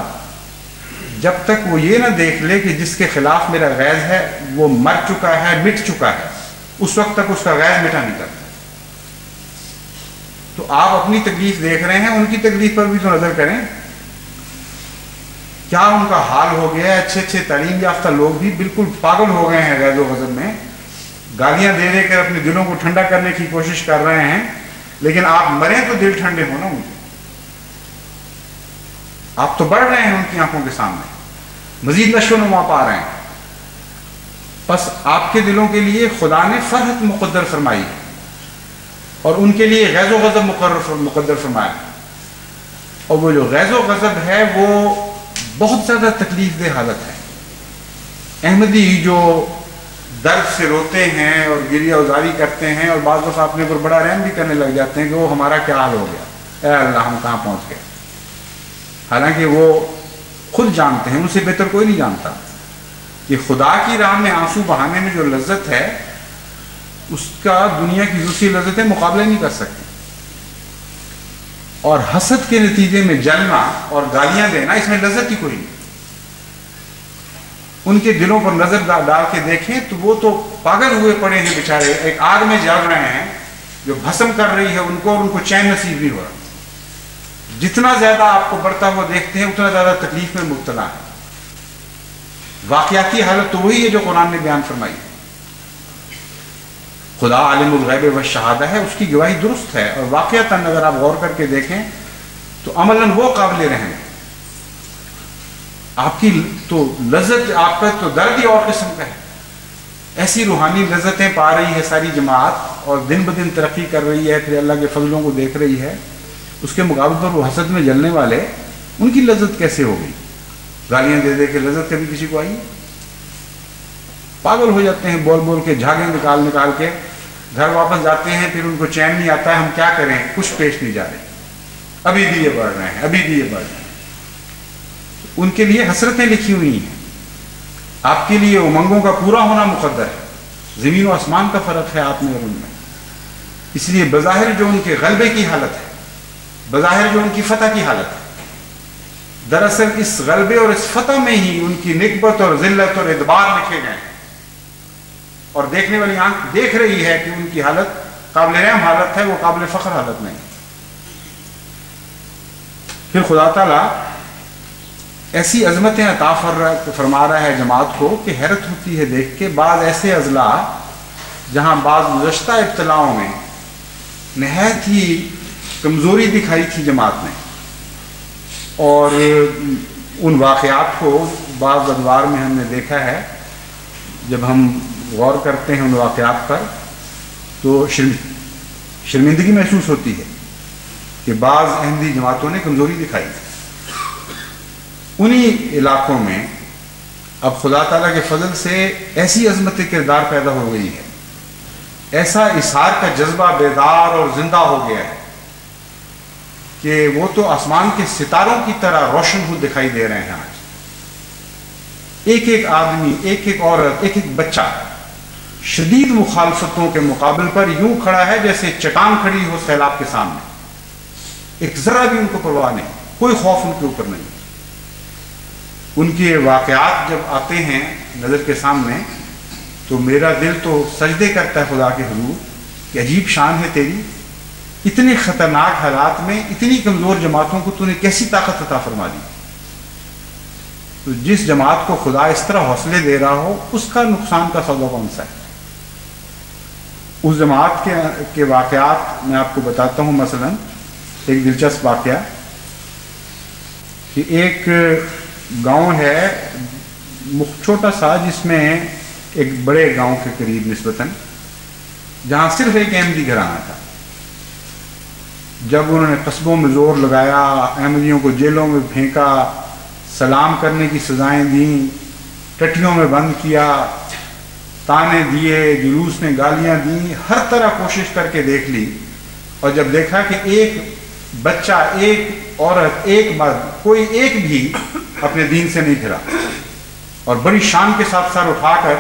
جب تک وہ یہ نہ دیکھ لے کہ جس کے خلاف میرا غیظ ہے وہ مر چکا ہے، مٹ چکا ہے، اس وقت تک اس کا غیظ مٹا نہیں کرتا۔ تو آپ اپنی تکلیف دیکھ رہے ہیں، ان کی تکلیف پر بھی تو نظر کریں، کیا ان کا حال ہو گیا ہے۔ اچھے اچھے تعلیم یافتہ لوگ بھی بالکل پاگل ہو گئے ہیں غیظ و غضب میں، گالیاں دے دے کر اپنے دلوں کو ٹھنڈا کرنے کی کوشش کر رہے ہیں، لیکن آپ مریں تو دل ٹھنڈے ہو نا ان کے، آپ تو بڑھ رہے ہیں ان کی آنکھوں کے سامنے، مزید نشو و نما پا رہے ہیں۔ بس آپ کے دلوں کے لیے خدا نے فرحت مقدر فرمائی ہے، اور ان کے لیے غیظ و غضب مقدر فرمایا، اور وہ جو غیظ و غضب ہے وہ بہت زیادہ تکلیف دہ حالت ہے۔ احمدی جو درد سے روتے ہیں اور گریہ ازاری کرتے ہیں، اور بعض دفعہ اپنے پر بڑا رحم بھی کرنے لگ جاتے ہیں کہ وہ ہمارا کیا حال ہو گیا، اے اللہ ہم کہاں پہنچ گئے، حالانکہ وہ خود جانتے ہیں، ان سے بہتر کوئی نہیں جانتا کہ خدا کی راہ میں آنسو بہانے میں جو لذت ہے اس کا دنیا کی دوسری لذتیں مقابلہ نہیں کر سکتی، اور حسد کے نتیجے میں جلنا اور گالیاں دینا اس میں لذت ہی کوئی نہیں۔ ان کے دلوں پر نظر ڈال کے دیکھیں تو وہ تو پاگل ہوئے پڑے ہیں بیچارے، ایک آگ میں جل رہے ہیں جو بھسم کر رہی ہے ان کو، اور ان کو چین نصیب نہیں ہو رہا۔ جتنا زیادہ آپ کو بڑھتا ہوا دیکھتے ہیں اتنا زیادہ تکلیف میں مبتلا ہے۔ واقعاتی حالت تو وہی ہے جو قرآن نے بیان فرمائی ہے۔ خدا عالم الغیب والشہادہ ہے، اس کی گواہی درست ہے، اور واقعتاً اگر آپ غور کر کے دیکھیں تو عملاً وہ قابل رحم ہے۔ آپ کی تو لذت، آپ کا تو درد ہی اور قسم کا ہے۔ ایسی روحانی لذتیں پا رہی ہے ساری جماعت، اور دن بدن ترقی کر رہی ہے، پھر اللہ کے فضلوں کو دیکھ رہی ہے، اس کے مقابل پر وہ حسد میں جلنے والے، ان کی لذت کیسے ہو گئی؟ گالیاں دے دے کے لذت کبھی کسی کو آئی؟ پاگل ہو جاتے ہیں بول بول کے، جھاگیں نکال کے گھر واپس جاتے ہیں، پھر ان کو چین نہیں آتا ہے ہم کیا کریں، کچھ پیش نہیں جا رہے، ابھی بھی یہ بڑھ رہے ہیں، ابھی بھی یہ بڑھ رہے ہیں۔ ان کے لیے حسرتیں لکھی ہوئی ہیں، آپ کے لیے امنگوں کا پورا ہونا مقدر ہے، زمین و آسمان کا فرق ہے آپ میں اور ان میں۔ اس لیے بظاہر جو ان کے غلبے کی حالت ہے، بظاہر جو ان کی فتح کی حالت ہے، دراصل اس غلبے اور اس فتح میں ہی ان کی نکبت اور ذلت اور ادبار لکھے گئے ہیں، اور دیکھنے والی آنکھ دیکھ رہی ہے کہ ان کی حالت قابل رحم حالت ہے، وہ قابل فخر حالت نہیں۔ پھر خدا تعالیٰ ایسی عظمتیں عطا فرما رہا ہے جماعت کو کہ حیرت ہوتی ہے دیکھ کے. بعض ایسے اضلاع جہاں بعض گزشتہ ابتلاؤں میں نہایت ہی کمزوری دکھائی تھی جماعت نے، اور ان واقعات کو بعض ادوار میں ہم نے دیکھا ہے. جب ہم غور کرتے ہیں ان واقعات پر تو شرمندگی محسوس ہوتی ہے کہ بعض احمدی جماعتوں نے کمزوری دکھائی. انہی علاقوں میں اب خدا تعالیٰ کے فضل سے ایسی عظمت کردار پیدا ہو گئی ہے، ایسا اظہار کا جذبہ بیدار اور زندہ ہو گیا ہے کہ وہ تو آسمان کے ستاروں کی طرح روشن ہو دکھائی دے رہے ہیں. آج ایک ایک آدمی، ایک ایک عورت، ایک ایک بچہ شدید مخالفتوں کے مقابل پر یوں کھڑا ہے جیسے چٹان کھڑی ہو سیلاب کے سامنے. ایک ذرا بھی ان کو پرواہ نہیں، کوئی خوف ان کے اوپر نہیں. ان کے واقعات جب آتے ہیں نظر کے سامنے تو میرا دل تو سجدے کرتا ہے خدا کے حضور کہ عجیب شان ہے تیری. اتنے خطرناک حالات میں اتنی کمزور جماعتوں کو تو نے کیسی طاقت عطا فرما دی. تو جس جماعت کو خدا اس طرح حوصلے دے رہا ہو اس کا نقصان کا سودا کون سا ہے؟ اس جماعت کے واقعات میں آپ کو بتاتا ہوں. مثلا ایک دلچسپ واقعہ کہ ایک گاؤں ہے چھوٹا سا جس میں ایک بڑے گاؤں کے قریب نسبتاً، جہاں صرف ایک احمدی گھرانہ تھا. جب انہوں نے قصبوں میں زور لگایا، احمدیوں کو جیلوں میں پھینکا، سلام کرنے کی سزائیں دیں، ٹٹیوں میں بند کیا، تانے دیے، جلوس نے گالیاں دیں، ہر طرح کوشش کر کے دیکھ لی. اور جب دیکھا کہ ایک بچہ، ایک عورت، ایک مرد، کوئی ایک بھی اپنے دین سے نہیں پھرا اور بڑی شان کے ساتھ سر اٹھا کر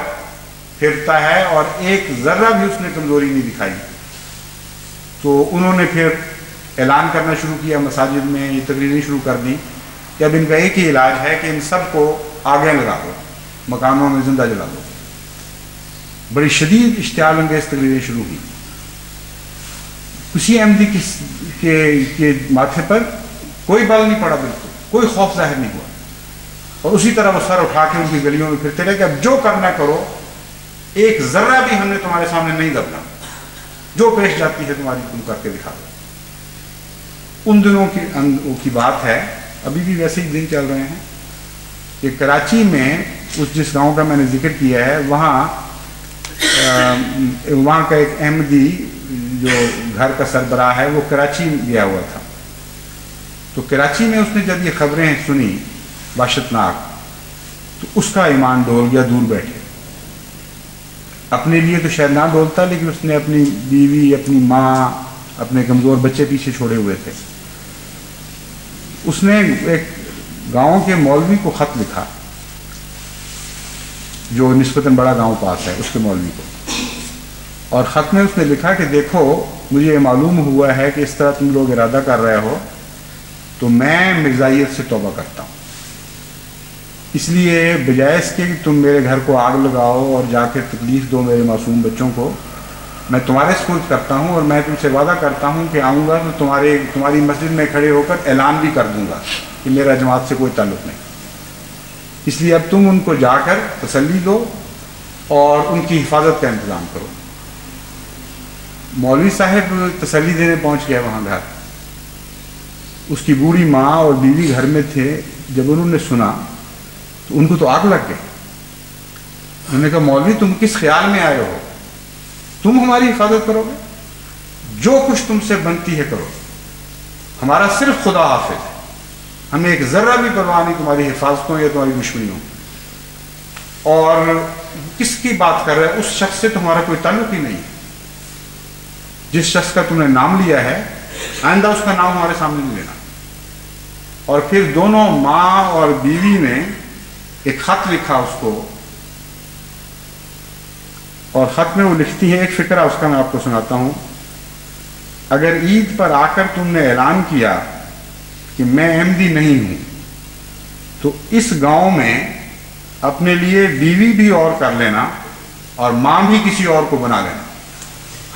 پھرتا ہے اور ایک ذرہ بھی اس نے کمزوری نہیں دکھائی، تو انہوں نے پھر اعلان کرنا شروع کیا مساجد میں، یہ تقریریں شروع کر دی کہ اب ان کا ایک ہی علاج ہے کہ ان سب کو آگے لگا دو، مکانوں میں زندہ جلا دو. بڑی شدید اشتعال انگیز تقریریں شروع ہوئی. کسی احمدی کے ماتھے پر کوئی بل نہیں پڑا، بالکل کوئی خوف ظاہر نہیں ہوا، اور اسی طرح وہ سر اٹھا کے ان کی گلیوں میں پھرتے رہے کہ اب جو کرنا کرو، ایک ذرہ بھی ہم نے تمہارے سامنے نہیں دبنا، جو پیش جاتی ہے تمہاری تم کر کے دکھا دو. ان دنوں کی بات ہے، ابھی بھی ویسے ہی دن چل رہے ہیں کہ کراچی میں اس جس گاؤں کا میں نے ذکر کیا ہے وہاں کا ایک احمدی جو گھر کا سربراہ ہے وہ کراچی گیا ہوا تھا. تو کراچی میں اس نے جب یہ خبریں سنی وحشتناک تو اس کا ایمان ڈول گیا. دور بیٹھے، اپنے لیے تو شاید نہ ڈولتا، لیکن اس نے اپنی بیوی، اپنی ماں، اپنے کمزور بچے پیچھے چھوڑے ہوئے تھے. اس نے ایک گاؤں کے مولوی کو خط لکھا جو نسبتاً بڑا گاؤں پاس ہے، اس کے مولوی کو، اور خط میں اس نے لکھا کہ دیکھو مجھے یہ معلوم ہوا ہے کہ اس طرح تم لوگ ارادہ کر رہے ہو، تو میں مرزائیت سے توبہ کرتا ہوں. اس لیے بجائے اس کے کہ تم میرے گھر کو آگ لگاؤ اور جا کے تکلیف دو میرے معصوم بچوں کو، میں تمہارے سپرد کرتا ہوں اور میں تم سے وعدہ کرتا ہوں کہ آؤں گا تو تمہاری مسجد میں کھڑے ہو کر اعلان بھی کر دوں گا کہ میرا جماعت سے کوئی تعلق نہیں. اس لیے اب تم ان کو جا کر تسلی دو اور ان کی حفاظت کا انتظام کرو. مولوی صاحب تسلی دینے پہنچ گئے وہاں گھر. اس کی بوڑھی ماں اور بیوی گھر میں تھے. جب انہوں نے سنا تو ان کو تو آگ لگ گئی. انہوں نے کہا مولوی تم کس خیال میں آئے ہو؟ تم ہماری حفاظت کرو گے؟ جو کچھ تم سے بنتی ہے کرو، ہمارا صرف خدا حافظ ہے، ہمیں ایک ذرہ بھی پرواہ نہیں تمہاری حفاظتوں یا تمہاری دشمنیوں. اور کس کی بات کر رہے؟ اس شخص سے تمہارا کوئی تعلق ہی نہیں. جس شخص کا تم نے نام لیا ہے آئندہ اس کا نام ہمارے سامنے نہیں لینا. اور پھر دونوں ماں اور بیوی نے ایک خط لکھا اس کو، اور خط میں وہ لکھتی ہے، ایک فقرہ اس کا میں آپ کو سناتا ہوں. اگر عید پر آ کر تم نے اعلان کیا کہ میں احمدی نہیں ہوں تو اس گاؤں میں اپنے لیے بیوی بھی اور کر لینا اور ماں بھی کسی اور کو بنا لینا،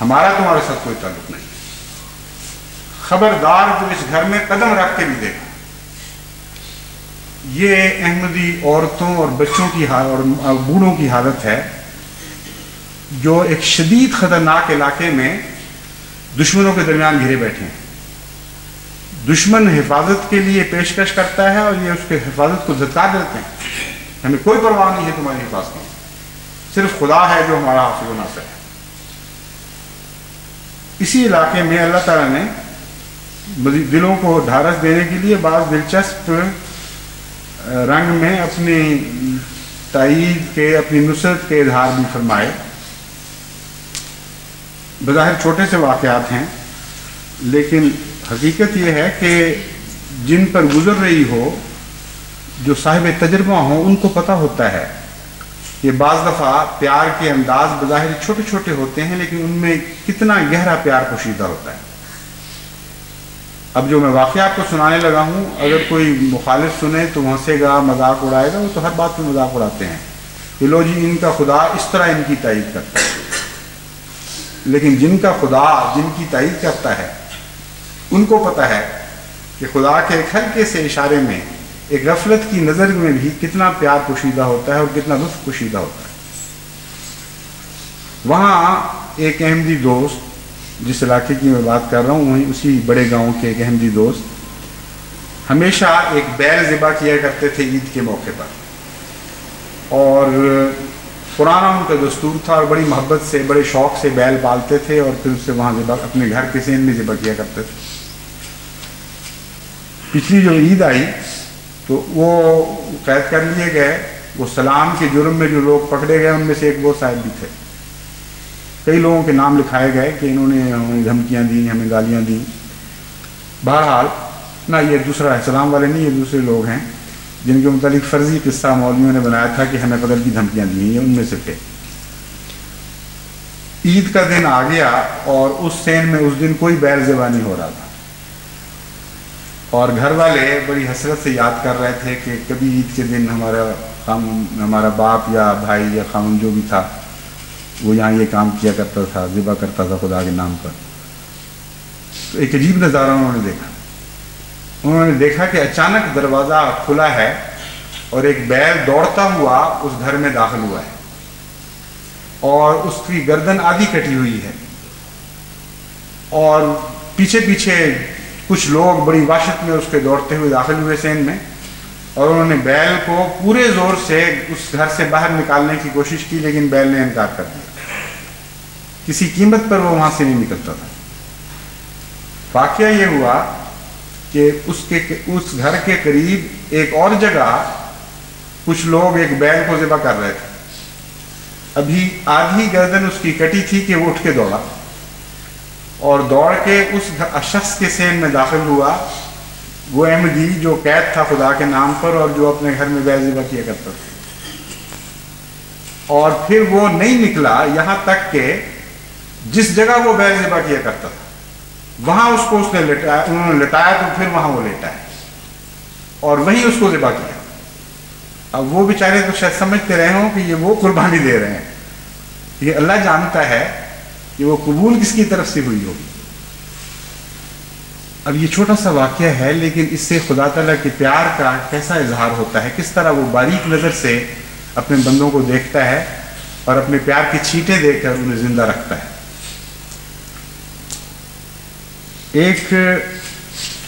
ہمارا تمہارے ساتھ کوئی تعلق نہیں. خبردار جو اس گھر میں قدم رکھ کے بھی دیکھا یہ احمدی عورتوں اور بچوں کی اور بوڑھوں کی حالت ہے جو ایک شدید خطرناک علاقے میں دشمنوں کے درمیان گھرے بیٹھے ہیں. دشمن حفاظت کے لیے پیشکش کرتا ہے اور یہ اس کے حفاظت کو دھتکار دیتے ہیں. ہمیں کوئی پرواہ نہیں ہے تمہاری حفاظت میں، صرف خدا ہے جو ہمارا حافظ و ناصر ہے. اسی علاقے میں اللہ تعالیٰ نے دلوں کو ڈھارس دینے کے لیے بعض دلچسپ رنگ میں اپنی تائید کے، اپنی نصرت کے اظہار بھی فرمائے. بظاہر چھوٹے سے واقعات ہیں، لیکن حقیقت یہ ہے کہ جن پر گزر رہی ہو، جو صاحب تجربہ ہوں، ان کو پتہ ہوتا ہے کہ بعض دفعہ پیار کے انداز بظاہر چھوٹے چھوٹے ہوتے ہیں، لیکن ان میں کتنا گہرا پیار پوشیدہ ہوتا ہے. اب جو میں واقعات کو سنانے لگا ہوں، اگر کوئی مخالف سنے تو ہنسے گا، مذاق اڑائے گا. وہ تو ہر بات پہ مذاق اڑاتے ہیں کہ لو جی ان کا خدا اس طرح ان کی تائید کرتا ہے. لیکن جن کا خدا جن کی تائید کرتا ہے، ان کو پتہ ہے کہ خدا کے ایک ہلکے سے اشارے میں، ایک غفلت کی نظر میں بھی کتنا پیار پوشیدہ ہوتا ہے اور کتنا لطف پوشیدہ ہوتا ہے. وہاں ایک احمدی دوست، جس علاقے کی میں بات کر رہا ہوں، وہیں اسی بڑے گاؤں کے ایک احمدی دوست ہمیشہ ایک بیل ذبح کیا کرتے تھے عید کے موقع پر، اور پرانا ان کا دستور تھا، اور بڑی محبت سے، بڑے شوق سے بیل پالتے تھے اور پھر اسے وہاں ذبح اپنے گھر کے سین میں ذبح کیا کرتے تھے. پچھلی جو عید آئی تو وہ قید کر لیے گئے. وہ سلام کے جرم میں جو لوگ پکڑے گئے ان میں سے ایک وہ صاحب بھی تھے. کئی لوگوں کے نام لکھائے گئے کہ انہوں نے ہمیں دھمکیاں دیں، ہمیں گالیاں دیں. بہرحال نہ یہ دوسرا سلام والے نہیں، یہ دوسرے لوگ ہیں جن کے متعلق فرضی قصہ مولویوں نے بنایا تھا کہ ہمیں قتل کی دھمکیاں دی ہیں، یہ ان میں سے تھے. عید کا دن آ گیا اور اس سین میں اس دن کوئی بیل ذبح نہیں ہو رہا تھا، اور گھر والے بڑی حسرت سے یاد کر رہے تھے کہ کبھی عید کے دن ہمارا باپ یا بھائی یا خامن جو بھی تھا وہ یہاں یہ کام کیا کرتا تھا، ذبح کرتا تھا خدا کے نام پر. تو ایک عجیب نظارہ انہوں نے دیکھا کہ اچانک دروازہ کھلا ہے اور ایک بیل دوڑتا ہوا اس گھر میں داخل ہوا ہے، اور اس کی گردن آدھی کٹی ہوئی ہے، اور پیچھے پیچھے کچھ لوگ بڑی وحشت میں اس کے دوڑتے ہوئے داخل ہوئے سین میں، اور انہوں نے بیل کو پورے زور سے اس گھر سے باہر نکالنے کی کوشش کی، لیکن بیل نے انکار کر دیا. کسی قیمت پر وہ وہاں سے نہیں نکلتا تھا. واقعہ یہ ہوا کہ اس گھر کے قریب ایک اور جگہ کچھ لوگ ایک بیل کو ذبح کر رہے تھے. ابھی آدھی گردن اس کی کٹی تھی کہ وہ اٹھ کے دوڑا اور دوڑ کے اس شخص کے سین میں داخل ہوا، وہ احمدی جو قید تھا خدا کے نام پر اور جو اپنے گھر میں بیل ذبح کیا کرتا تھا. اور پھر وہ نہیں نکلا یہاں تک کہ جس جگہ وہ بیل ذبح کیا کرتا تھا وہاں اس کو اس نے لٹایا، انہوں نے لٹایا تو پھر وہاں وہ لیٹا ہے اور وہیں اس کو ذبح کیا. اب وہ بیچارے تو شاید سمجھتے رہے ہوں کہ یہ وہ قربانی دے رہے ہیں، یہ اللہ جانتا ہے کہ وہ قبول کس کی طرف سے ہوئی ہوگی. اب یہ چھوٹا سا واقعہ ہے، لیکن اس سے خدا تعالیٰ کے پیار کا کیسا اظہار ہوتا ہے، کس طرح وہ باریک نظر سے اپنے بندوں کو دیکھتا ہے اور اپنے پیار کی چھینٹیں دے کر انہیں زندہ رکھتا ہے. ایک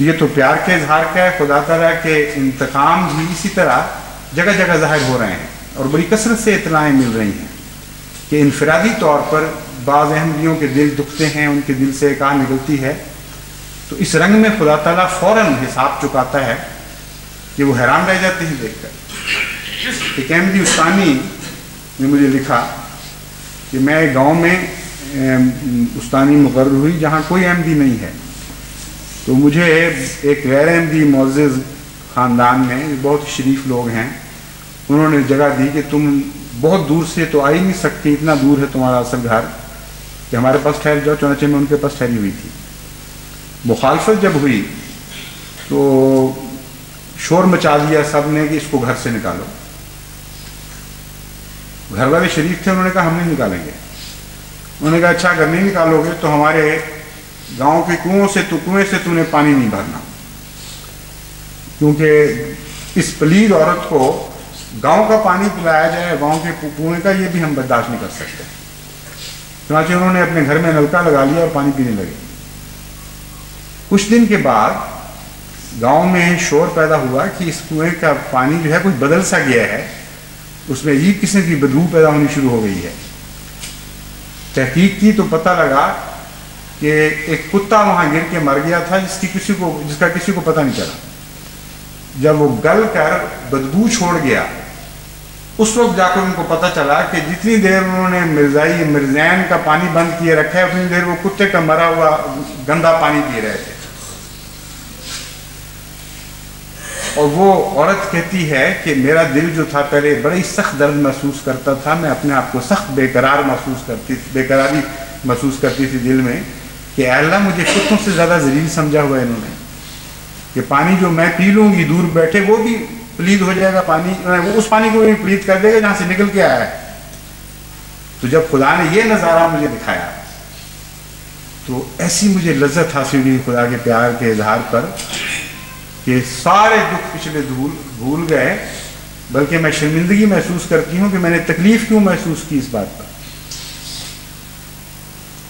یہ تو پیار کے اظہار کا ہے. خدا تعالیٰ کے انتقام بھی اسی طرح جگہ جگہ ظاہر ہو رہے ہیں اور بڑی کثرت سے اطلاعیں مل رہی ہیں کہ انفرادی طور پر بعض احمدیوں کے دل دکھتے ہیں، ان کے دل سے ایک آہ نکلتی ہے. تو اس رنگ میں خدا تعالیٰ فوراً حساب چکاتا ہے کہ وہ حیران رہ جاتے ہیں دیکھ کر. ایک احمدی استانی نے مجھے لکھا کہ میں گاؤں میں استانی مقرر ہوئی جہاں کوئی احمدی نہیں ہے، تو مجھے ایک غیر احمدی معزز خاندان میں، بہت شریف لوگ ہیں، انہوں نے جگہ دی کہ تم بہت دور سے تو آ ہی نہیں سکتی، اتنا دور ہے تمہارا اصل گھر کہ ہمارے پاس ٹھہر جاؤ. چنانچہ میں ان کے پاس ٹھہری ہوئی تھی. مخالفت جب ہوئی تو شور مچا دیا سب نے کہ اس کو گھر سے نکالو. گھر والے شریف تھے، انہوں نے کہا ہم نہیں نکالیں گے. انہوں نے کہا اچھا اگر نہیں نکالو گے تو ہمارے گاؤں کے کنویں سے تو نے پانی نہیں بھرنا، کیونکہ اس پلید عورت کو گاؤں کا پانی پلایا جائے، گاؤں کے کنویں کا، یہ بھی ہم برداشت نہیں کر سکتے۔ چنانچہ انہوں نے اپنے گھر میں نلکا لگا لیا اور پانی پینے لگے۔ کچھ دن کے بعد گاؤں میں شور پیدا ہوا کہ اس کنویں کا پانی جو ہے کچھ بدل سا گیا ہے، اس میں عجیب قسم کی بدبو پیدا ہونی شروع ہو گئی ہے۔ تحقیق کی تو پتہ لگا کہ ایک کتا وہاں گر کے مر گیا تھا، جس کا کسی کو پتہ نہیں چلا۔ جب وہ گل کر بدبو چھوڑ گیا، اس وقت جا کر ان کو پتہ چلا کہ جتنی دیر انہوں نے مرزین کا پانی بند کیے رکھا ہے، اتنی دیر وہ کتے کا مرا ہوا گندا پانی پی رہے تھے۔ اور وہ عورت کہتی ہے کہ میرا دل جو تھا پہلے بڑی سخت درد محسوس کرتا تھا، میں اپنے آپ کو سخت بیقراری محسوس کرتی تھی دل میں کہ اے اللہ مجھے کتوں سے زیادہ ذلیل سمجھا ہوا ہے انہوں نے، کہ پانی جو میں پی لوں گی دور بیٹھے وہ بھی پلید ہو جائے گا، پانی وہ اس پانی کو بھی پلید کر دے گا جہاں سے نکل کے آیا ہے۔ تو جب خدا نے یہ نظارہ مجھے دکھایا تو ایسی مجھے لذت حاصل ہوئی خدا کے پیار کے اظہار پر کہ سارے دکھ پچھلے بھول گئے، بلکہ میں شرمندگی محسوس کرتی ہوں کہ میں نے تکلیف کیوں محسوس کی اس بات پر۔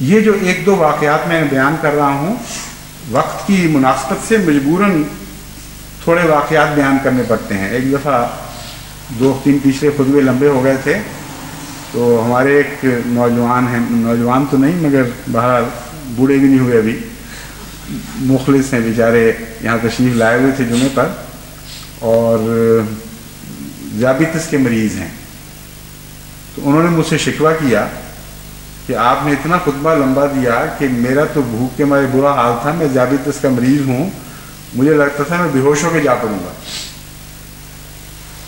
یہ جو ایک دو واقعات میں بیان کر رہا ہوں، وقت کی مناسبت سے مجبوراً تھوڑے واقعات بیان کرنے پڑتے ہیں۔ ایک دفعہ 2-3 پچھلے خطبے لمبے ہو گئے تھے، تو ہمارے ایک نوجوان ہیں، نوجوان تو نہیں مگر بہرحال بوڑھے بھی نہیں ہوئے ابھی، مخلص ہیں بیچارے، یہاں تشریف لائے ہوئے تھے جمعے پر، اور ذیابیطس کے مریض ہیں۔ تو انہوں نے مجھ سے شکوہ کیا کہ آپ نے اتنا خطبہ لمبا دیا کہ میرا تو بھوک کے مارے برا حال تھا، میں ذیابیطس کا مریض ہوں، مجھے لگتا تھا میں بے ہوش ہو کے جا پڑوں گا۔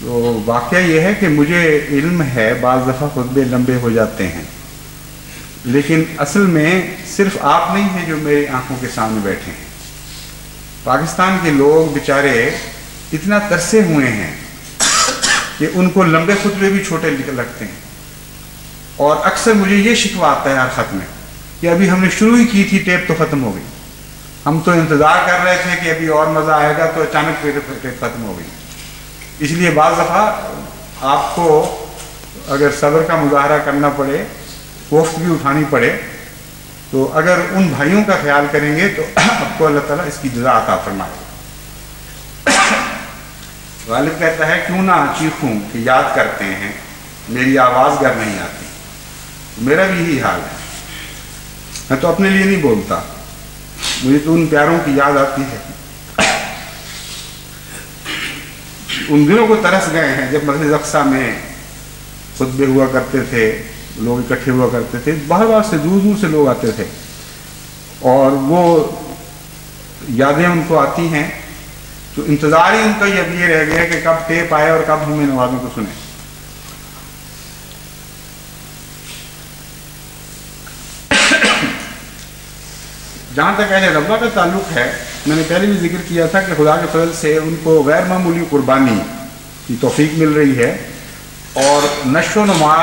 تو واقعہ یہ ہے کہ مجھے علم ہے بعض دفعہ خطبے لمبے ہو جاتے ہیں، لیکن اصل میں صرف آپ نہیں ہیں جو میری آنکھوں کے سامنے بیٹھے ہیں۔ پاکستان کے لوگ بیچارے اتنا ترسے ہوئے ہیں کہ ان کو لمبے خطبے بھی چھوٹے لگتے ہیں، اور اکثر مجھے یہ شکوہ آتا ہے ہر خط میں کہ ابھی ہم نے شروع ہی کی تھی، ٹیپ تو ختم ہو گئی، ہم تو انتظار کر رہے تھے کہ ابھی اور مزہ آئے گا، تو اچانک ٹیپ ختم ہو گئی۔ اس لیے بعض دفعہ آپ کو اگر صبر کا مظاہرہ کرنا پڑے، کوفت بھی اٹھانی پڑے، تو اگر ان بھائیوں کا خیال کریں گے تو آپ کو اللہ تعالیٰ اس کی جزا عطا فرمائے۔ غالب کہتا ہے کیوں نہ چیخوں کہ یاد کرتے ہیں، میری آواز گر نہیں آتی۔ میرا بھی یہی حال ہے، میں تو اپنے لیے نہیں بولتا، مجھے تو ان پیاروں کی یاد آتی ہے۔ ان دنوں کو ترس گئے ہیں جب مسجد اقصیٰ میں خطبے ہوا کرتے تھے، لوگ اکٹھے ہوا کرتے تھے، باہر باہر سے دور دور سے لوگ آتے تھے، اور وہ یادیں ان کو آتی ہیں، تو انتظار ہی ان کا اب یہ رہ گیا کہ کب ٹیپ آئے اور کب ہم ان آوازوں کو سنیں۔ جہاں تک اہل ربہ کا تعلق ہے، میں نے پہلے بھی ذکر کیا تھا کہ خدا کے فضل سے ان کو غیر معمولی قربانی کی توفیق مل رہی ہے، اور نشو و نما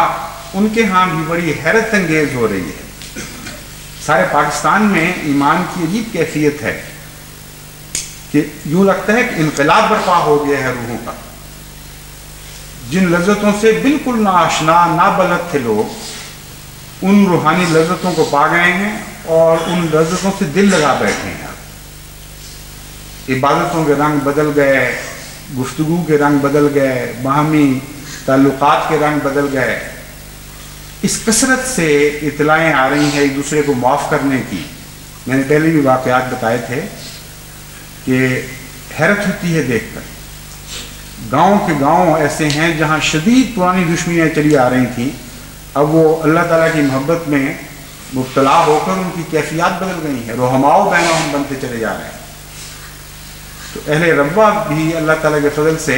ان کے ہاں بھی بڑی حیرت انگیز ہو رہی ہے۔ سارے پاکستان میں ایمان کی عجیب کیفیت ہے کہ یوں لگتا ہے کہ انقلاب برپا ہو گیا ہے روحوں کا۔ جن لذتوں سے بالکل ناآشنا نابلد تھے لوگ، ان روحانی لذتوں کو پا گئے ہیں اور ان لذتوں سے دل لگا بیٹھے ہیں۔ عبادتوں کے رنگ بدل گئے، گفتگو کے رنگ بدل گئے، باہمی تعلقات کے رنگ بدل گئے۔ اس کثرت سے اطلاعیں آ رہی ہیں ایک دوسرے کو معاف کرنے کی۔ میں نے پہلے بھی واقعات بتائے تھے کہ حیرت ہوتی ہے دیکھ کر۔ گاؤں کے گاؤں ایسے ہیں جہاں شدید پرانی دشمنیاں چلی آ رہی تھیں، اب وہ اللہ تعالیٰ کی محبت میں مبتلا ہو کر ان کی کیفیات بدل گئی ہیں، رحماؤ بینہم بنتے چلے جا رہے ہیں۔ تو اہل ربہ بھی اللہ تعالیٰ کے فضل سے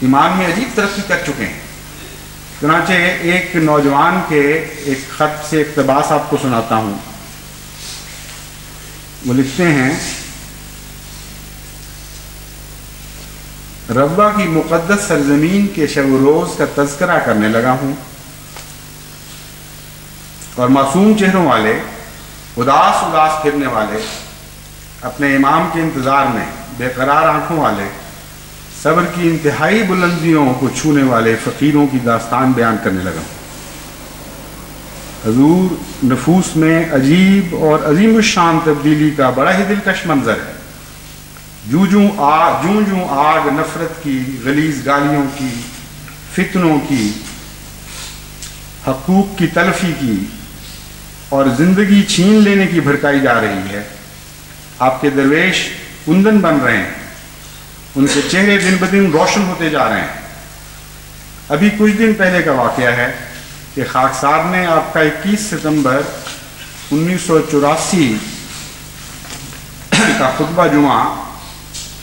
ایمان میں عجیب ترقی کر چکے ہیں۔ چنانچہ ایک نوجوان کے ایک خط سے اقتباس آپ کو سناتا ہوں۔ وہ لکھتے ہیں، ربہ کی مقدس سرزمین کے شب و روز کا تذکرہ کرنے لگا ہوں، اور معصوم چہروں والے، اداس اداس پھرنے والے، اپنے امام کے انتظار میں بے قرار آنکھوں والے، صبر کی انتہائی بلندیوں کو چھونے والے فقیروں کی داستان بیان کرنے لگا۔ حضور نفوس میں عجیب اور عظیم الشان تبدیلی کا بڑا ہی دلکش منظر ہے۔ جوں جوں آگ نفرت کی، غلیظ گالیوں کی، فتنوں کی، حقوق کی تلفی کی اور زندگی چھین لینے کی بھڑکائی جا رہی ہے، آپ کے درویش کندن بن رہے ہیں، ان کے چہرے دن بدن روشن ہوتے جا رہے ہیں۔ ابھی کچھ دن پہلے کا واقعہ ہے کہ خاکسار نے آپ کا 21 ستمبر 1984 کا خطبہ جمعہ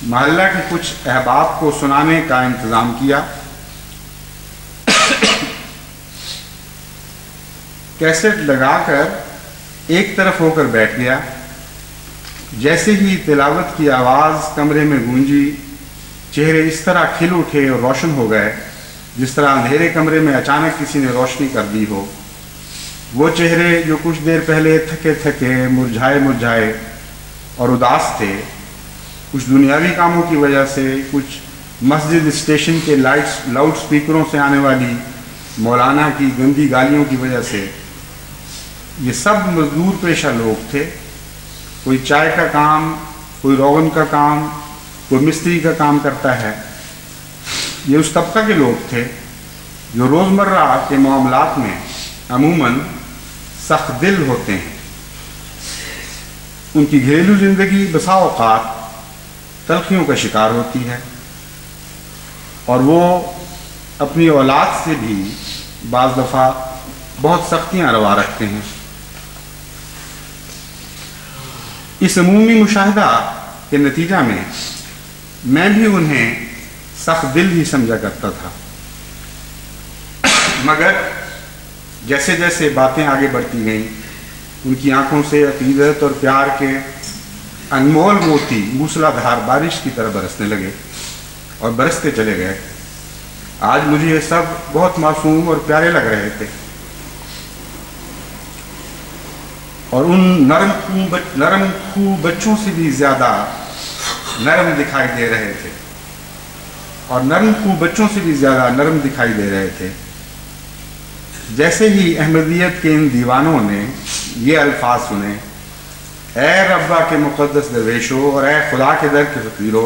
محلہ کے کچھ احباب کو سنانے کا انتظام کیا۔ کیسٹ لگا کر ایک طرف ہو کر بیٹھ گیا۔ جیسے ہی تلاوت کی آواز کمرے میں گونجی، چہرے اس طرح کھل اٹھے اور روشن ہو گئے جس طرح اندھیرے کمرے میں اچانک کسی نے روشنی کر دی ہو۔ وہ چہرے جو کچھ دیر پہلے تھکے تھکے، مرجھائے اور اداس تھے، کچھ دنیاوی کاموں کی وجہ سے، کچھ مسجد اسٹیشن کے لاؤڈ سپیکروں سے آنے والی مولانا کی گندی گالیوں کی وجہ سے، یہ سب مزدور پیشہ لوگ تھے۔ کوئی چائے کا کام، کوئی روغن کا کام، کوئی مستری کا کام کرتا ہے۔ یہ اس طبقہ کے لوگ تھے جو روزمرہ کے معاملات میں عموماً سخت دل ہوتے ہیں۔ ان کی گھریلو زندگی بسا اوقات تلخیوں کا شکار ہوتی ہے اور وہ اپنی اولاد سے بھی بعض دفعہ بہت سختیاں روا رکھتے ہیں۔ اس عمومی مشاہدہ کے نتیجہ میں بھی انہیں سخت دل ہی سمجھا کرتا تھا، مگر جیسے جیسے باتیں آگے بڑھتی گئیں، ان کی آنکھوں سے عقیدت اور پیار کے انمول موتی موسلا دھار بارش کی طرح برسنے لگے اور برستے چلے گئے۔ آج مجھے یہ سب بہت معصوم اور پیارے لگ رہے تھے، اور ان نرم خو بچوں سے بھی زیادہ نرم دکھائی دے رہے تھے، نرم دکھائی دے رہے تھے۔ جیسے ہی احمدیت کے ان دیوانوں نے یہ الفاظ سنے، اے ربا کے مقدس درویشو اور اے خدا کے در کے فقیرو،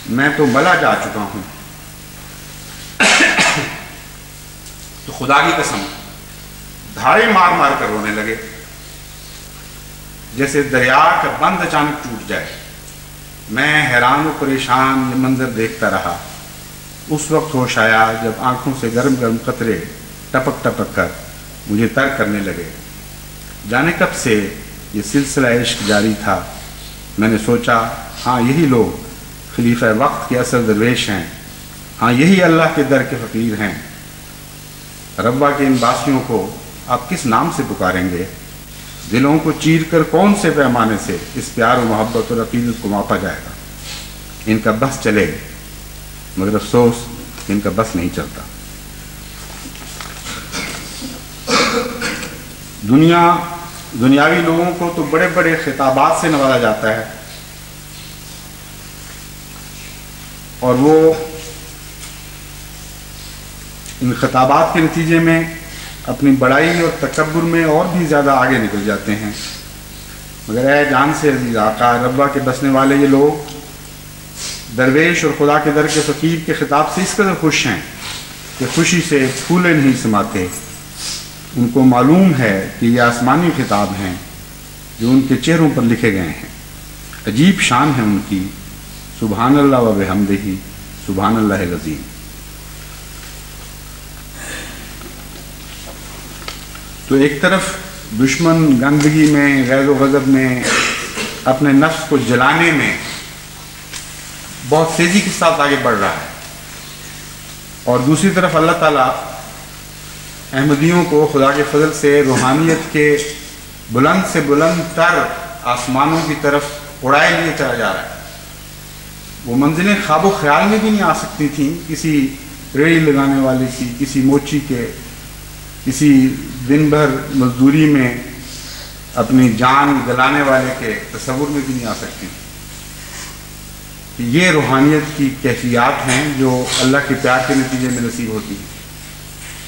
میں تو ملا جا چکا ہوں، تو خدا کی قسم دھاڑے مار مار کر رونے لگے، جیسے دریا کا بند اچانک ٹوٹ جائے۔ میں حیران و پریشان یہ منظر دیکھتا رہا۔ اس وقت ہوش آیا جب آنکھوں سے گرم گرم قطرے ٹپک ٹپک کر مجھے تر کرنے لگے۔ جانے کب سے یہ سلسلہ عشق جاری تھا۔ میں نے سوچا، ہاں یہی لوگ خلیفہ وقت کے اصل درویش ہیں، ہاں یہی اللہ کے در کے فقیر ہیں۔ ربا کے ان باسیوں کو آپ کس نام سے پکاریں گے؟ دلوں کو چیر کر کون سے پیمانے سے اس پیار و محبت اور عقیدت کو ماپا جائے گا؟ ان کا بس چلے، مگر افسوس ان کا بس نہیں چلتا۔ دنیاوی لوگوں کو تو بڑے بڑے خطابات سے نوازا جاتا ہے، اور وہ ان خطابات کے نتیجے میں اپنی بڑائی اور تکبر میں اور بھی زیادہ آگے نکل جاتے ہیں۔ مگر اے جان سے عزیز آقا، ربا کے بسنے والے یہ لوگ درویش اور خدا کے در کے فقیر کے خطاب سے اس قدر خوش ہیں کہ خوشی سے پھولے نہیں سماتے۔ ان کو معلوم ہے کہ یہ آسمانی خطاب ہیں جو ان کے چہروں پر لکھے گئے ہیں۔ عجیب شان ہے ان کی، سبحان اللہ و بحمدہ، سبحان اللہ العظیم۔ تو ایک طرف دشمن گندگی میں، غیظ و غضب میں، اپنے نفس کو جلانے میں بہت تیزی کے ساتھ آگے بڑھ رہا ہے، اور دوسری طرف اللہ تعالیٰ احمدیوں کو خدا کے فضل سے روحانیت کے بلند سے بلند تر آسمانوں کی طرف اڑائے لیے چلا جا رہا ہے۔ وہ منزلیں خواب و خیال میں بھی نہیں آ سکتی تھیں کسی ریڑھی لگانے والے کی، کسی موچی کے، کسی دن بھر مزدوری میں اپنی جان گلانے والے کے تصور میں بھی نہیں آ سکتی کہ یہ روحانیت کی کیفیات ہیں جو اللہ کے پیار کے نتیجے میں نصیب ہوتی ہیں.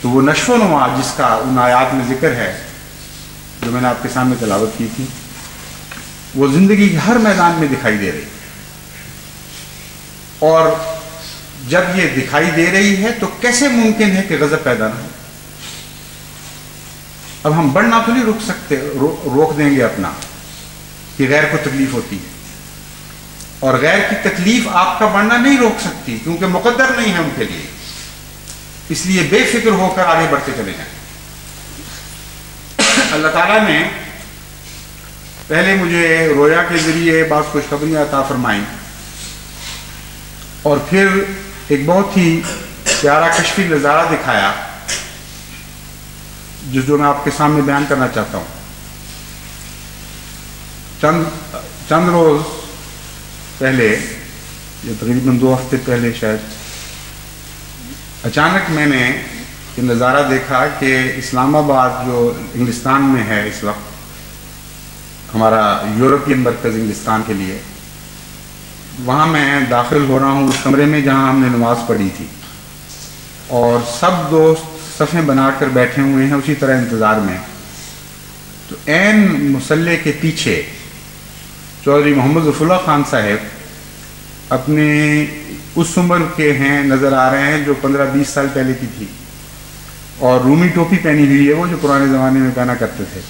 تو وہ نشو و نما جس کا ان آیات میں ذکر ہے جو میں نے آپ کے سامنے تلاوت کی تھی، وہ زندگی کے ہر میدان میں دکھائی دے رہی. اور جب یہ دکھائی دے رہی ہے تو کیسے ممکن ہے کہ غضب پیدا نہ ہو؟ اب ہم بڑھنا تو نہیں روک سکتے، روک دیں گے اپنا کہ غیر کو تکلیف ہوتی ہے، اور غیر کی تکلیف آپ کا بڑھنا نہیں روک سکتی کیونکہ مقدر نہیں ہے ان کے لیے. اس لیے بے فکر ہو کر آگے بڑھتے چلے جائیں. اللہ تعالیٰ نے پہلے مجھے رویا کے ذریعے بعض خوشخبریاں عطا فرمائیں، اور پھر ایک بہت ہی پیارا کشفی نظارہ دکھایا جو میں آپ کے سامنے بیان کرنا چاہتا ہوں. چند روز پہلے، یا تقریباً 2 ہفتے پہلے شاید، اچانک میں نے یہ نظارہ دیکھا کہ اسلام آباد جو انگلستان میں ہے اس وقت، ہمارا یورپین مرکز انگلستان کے لیے، وہاں میں داخل ہو رہا ہوں اس کمرے میں جہاں ہم نے نماز پڑھی تھی، اور سب دوست صفیں بنا کر بیٹھے ہوئے ہیں اسی طرح انتظار میں. تو عین مصلی کے پیچھے چودھری محمد ظفر اللہ خان صاحب اپنے اس عمر کے ہیں نظر آ رہے ہیں جو 15-20 سال پہلے کی تھی، اور رومی ٹوپی پہنی ہوئی ہے وہ جو پرانے زمانے میں پہنا کرتے تھے،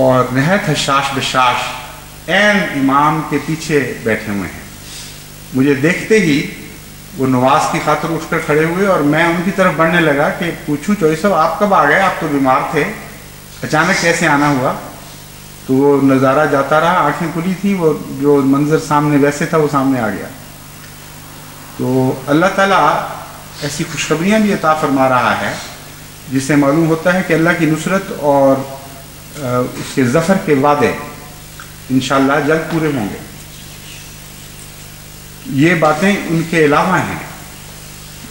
اور نہایت حشاش بشاش عین امام کے پیچھے بیٹھے ہوئے ہیں. مجھے دیکھتے ہی وہ نواز کی خاطر اٹھ کر کھڑے ہوئے، اور میں ان کی طرف بڑھنے لگا کہ پوچھوں چوہدری صاحب آپ کب آ گئے؟ آپ تو بیمار تھے، اچانک کیسے آنا ہوا؟ تو وہ نظارہ جاتا رہا، آنکھیں کھلی تھی، وہ جو منظر سامنے ویسے تھا وہ سامنے آ گیا. تو اللہ تعالیٰ ایسی خوشخبریاں بھی عطا فرما رہا ہے جس سے معلوم ہوتا ہے کہ اللہ کی نصرت اور اس کے ظفر کے وعدے انشاءاللہ جلد پورے ہوں گے. یہ باتیں ان کے علاوہ ہیں.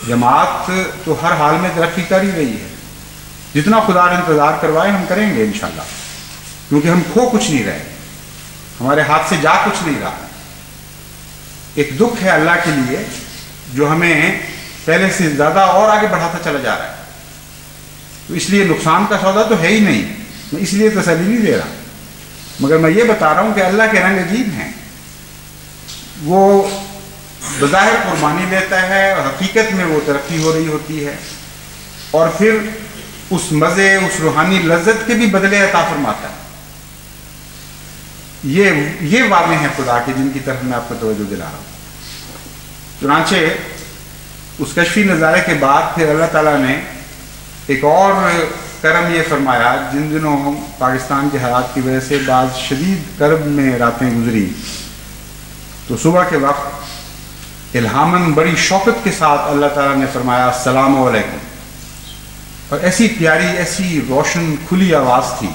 جماعت تو ہر حال میں ترقی کر ہی رہی ہے، جتنا خدا نے انتظار کروائے ہم کریں گے انشاءاللہ، کیونکہ ہم کھو کچھ نہیں رہے، ہمارے ہاتھ سے جا کچھ نہیں رہا. ایک دکھ ہے اللہ کے لیے جو ہمیں پہلے سے زیادہ اور آگے بڑھاتا چلا جا رہا ہے. تو اس لیے نقصان کا سودا تو ہے ہی نہیں، میں اس لیے تسلی نہیں دے رہا، مگر میں یہ بتا رہا ہوں کہ اللہ کے رنگ عجیب ہیں. وہ بظاہر قربانی لیتا ہے اور حقیقت میں وہ ترقی ہو رہی ہوتی ہے، اور پھر اس مزے، اس روحانی لذت کے بھی بدلے عطا فرماتا ہے. یہ وعدے ہیں خدا کے جن کی طرف میں آپ کو توجہ دلا رہا ہوں. چنانچہ اس کشفی نظارے کے بعد پھر اللہ تعالیٰ نے ایک اور کرم یہ فرمایا. جن دنوں پاکستان کے حالات کی وجہ سے بعض شدید کرب میں راتیں گزری، تو صبح کے وقت الہاماً بڑی شوقت کے ساتھ اللہ تعالیٰ نے فرمایا السلام علیکم، اور ایسی پیاری، ایسی روشن کھلی آواز تھی،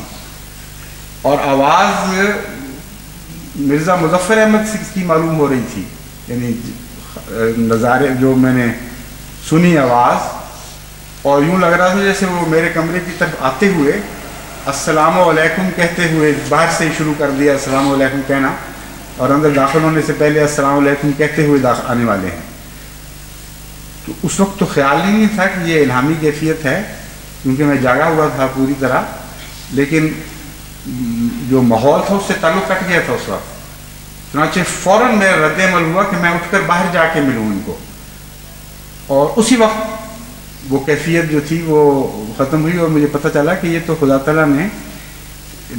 اور آواز مرزا مظفر احمد سے کی معلوم ہو رہی تھی. یعنی نظارے جو میں نے سنی آواز، اور یوں لگ رہا تھا جیسے وہ میرے کمرے کی طرف آتے ہوئے السلام علیکم کہتے ہوئے باہر سے شروع کر دیا السلام علیکم کہنا، اور اندر داخل ہونے سے پہلے السلام علیکم کہتے ہوئے آنے والے ہیں. تو اس وقت تو خیال ہی نہیں تھا کہ یہ الہامی کیفیت ہے، کیونکہ میں جاگا ہوا تھا پوری طرح، لیکن جو ماحول تھا اس سے تعلق کٹ گیا تھا اس وقت. چنانچہ فوراً میرا رد عمل ہوا کہ میں اٹھ کر باہر جا کے ملوں ان کو، اور اسی وقت وہ کیفیت جو تھی وہ ختم ہوئی، اور مجھے پتہ چلا کہ یہ تو خدا تعالیٰ نے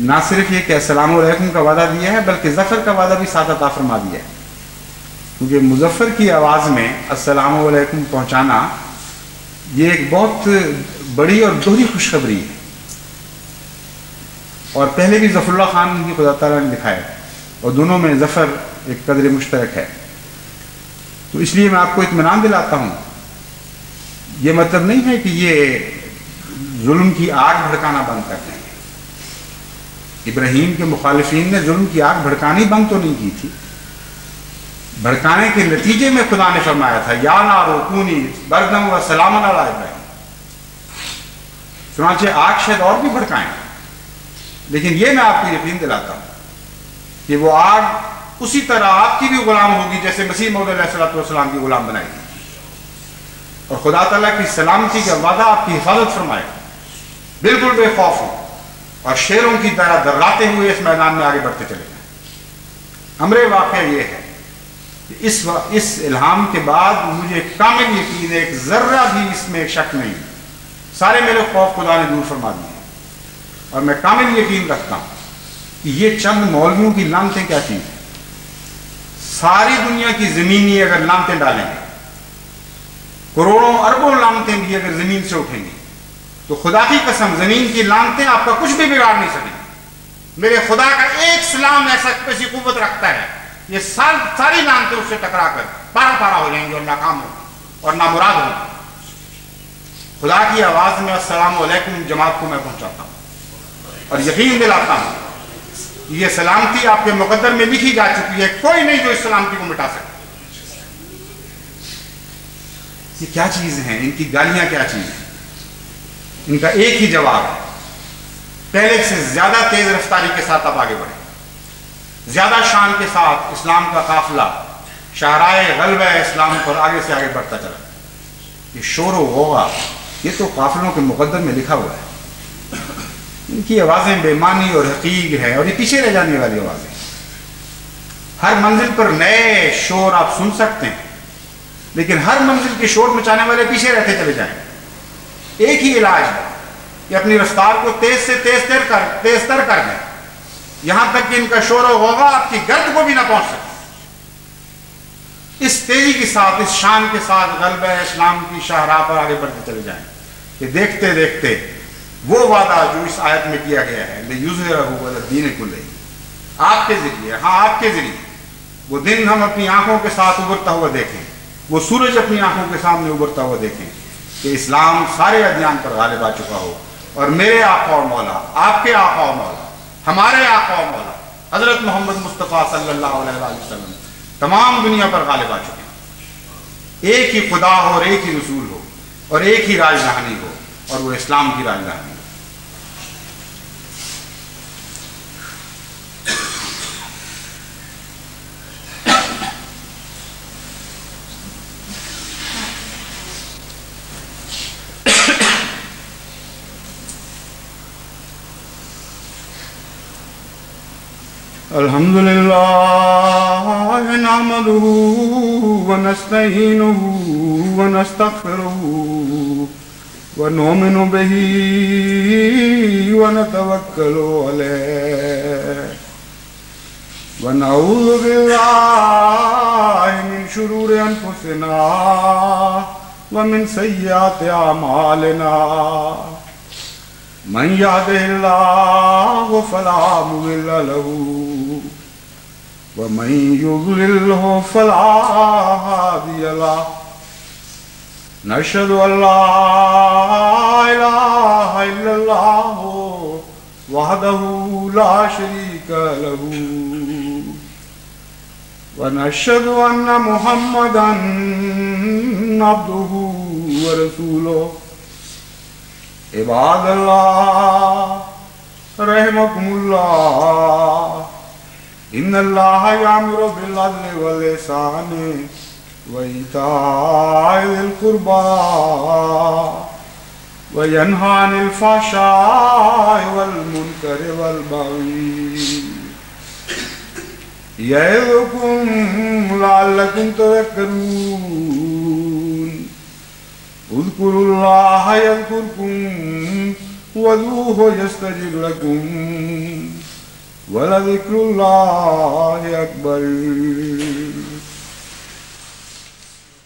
نہ صرف یہ کہ السلام علیکم کا وعدہ دیا ہے بلکہ ظفر کا وعدہ بھی ساتھ عطا فرما دیا ہے. کیونکہ مظفر کی آواز میں السلام علیکم پہنچانا یہ ایک بہت بڑی اور دوہری خوشخبری ہے، اور پہلے بھی ظفر اللہ خان کی خدا تعالیٰ نے دکھایا، اور دونوں میں ظفر ایک قدر مشترک ہے. تو اس لیے میں آپ کو اطمینان دلاتا ہوں، یہ مطلب نہیں ہے کہ یہ ظلم کی آگ بھڑکانا بند کر دیں. ابراہیم کے مخالفین نے ظلم کی آگ بھڑکانی بند تو نہیں کی تھی، بھڑکانے کے نتیجے میں خدا نے فرمایا تھا یا نار کونی بردم و سلاما علی ابراہیم. چنانچہ آگ شاید اور بھی بھڑکائیں، لیکن یہ میں آپ کو یقین دلاتا ہوں کہ وہ آگ اسی طرح آپ کی بھی غلام ہوگی جیسے مسیح موعود علیہ السلام کی غلام بنائے گی، اور خدا تعالیٰ کی سلامتی کا وعدہ آپ کی حفاظت فرمائے گا، بالکل بے خوف ہو اور شیروں کی طرح درراتے ہوئے اس میدان میں آگے بڑھتے چلے جائیں۔ امر واقعہ یہ ہے کہ اس الہام کے بعد مجھے کامل یقین ہے، ایک ذرہ بھی اس میں ایک شک نہیں، سارے میرے خوف خدا نے دور فرما دیے، اور میں کامل یقین رکھتا ہوں کہ یہ چند مولویوں کی لانتیں کیا چیز ہیں، ساری دنیا کی زمینی اگر لانتیں ڈالیں گے، کروڑوں اربوں لانتیں بھی اگر زمین سے اٹھیں گی، تو خدا کی قسم زمین کی لانتیں آپ کا کچھ بھی بگاڑ نہیں سکیں گی۔ میرے خدا کا ایک سلام ایسی قوت رکھتا ہے، یہ ساری لانتیں اس سے ٹکرا کر پارا پارا ہو جائیں گے اور ناکام ہوں اور نامراد ہوں۔ خدا کی آواز میں السلام علیکم جماعت کو میں پہنچاتا ہوں اور یقین دلاتا ہوں یہ سلامتی آپ کے مقدر میں لکھی جا چکی ہے، کوئی نہیں جو اس سلامتی کو مٹا سکے۔ یہ کیا چیز ہیں، ان کی گالیاں کیا چیز ہیں؟ ان کا ایک ہی جواب ہے، پہلے سے زیادہ تیز رفتاری کے ساتھ آپ آگے بڑھیں، زیادہ شان کے ساتھ اسلام کا قافلہ شاہراہ غلبہ اسلام پر آگے سے آگے بڑھتا چلا۔ یہ شور و غوغا یہ تو قافلوں کے مقدر میں لکھا ہوا ہے، ان کی آوازیں بے معنی اور حقیق ہے، اور یہ پیچھے رہ جانے والی آوازیں۔ ہر منزل پر نئے شور آپ سن سکتے ہیں، لیکن ہر منزل کے شور مچانے والے پیچھے رہتے چلے جائیں۔ ایک ہی علاج ہے کہ اپنی رفتار کو تیز سے تیز تر کر دیں، یہاں تک کہ ان کا شور و غوغا آپ کی گرد کو بھی نہ پہنچ سکے۔ اس تیزی کے ساتھ، اس شان کے ساتھ غلبہ اسلام کی شاہراہ پر آگے بڑھتے چلے جائیں کہ دیکھتے دیکھتے وہ وعدہ جو اس آیت میں کیا گیا ہے لِيُظْهِرَهُ عَلَى الدِّينِ كُلِّهِ، آپ کے ذریعے، ہاں آپ کے ذریعے وہ دن ہم اپنی آنکھوں کے ساتھ ابھرتا ہوا دیکھیں، وہ سورج اپنی آنکھوں کے سامنے ابھرتا ہوا دیکھیں کہ اسلام سارے ادیان پر غالب آ چکا ہو، اور میرے آقا و مولا، آپ کے آقا و مولا، ہمارے آقا و مولا حضرت محمد مصطفیٰ صلی اللہ علیہ وسلم تمام دنیا پر غالب آ چکے ہیں۔ ایک ہی خدا ہو اور ایک ہی رسول ہو اور ایک ہی راجدھانی ہو، اور وہ اسلام کی راجدھانی ہو۔ الحمدللہ نحمدہ ونستعینہ ونستغفرہ ونؤمن بہ ونتوکل علیہ ونعوذ باللہ من شرور انفسنا ومن سیئات اعمالنا، من يهده الله فلا مضل له ومن يضلله فلا هادي له، نشهد أن لا إله إلا الله وحده لا شريك له، ونشهد أن محمدا عبده ورسوله۔ عباد اللہ رحمکم اللہ، ان اللہ یامر بالعدل والإحسان وإیتاء ذی القربى وینہی عن الفحشاء والمنکر والبغی یعظکم لعلکم تذکرون۔ اذکروا اللہ یذکرکم وادعوہ یستجب لکم ولذکر اللہ اکبر۔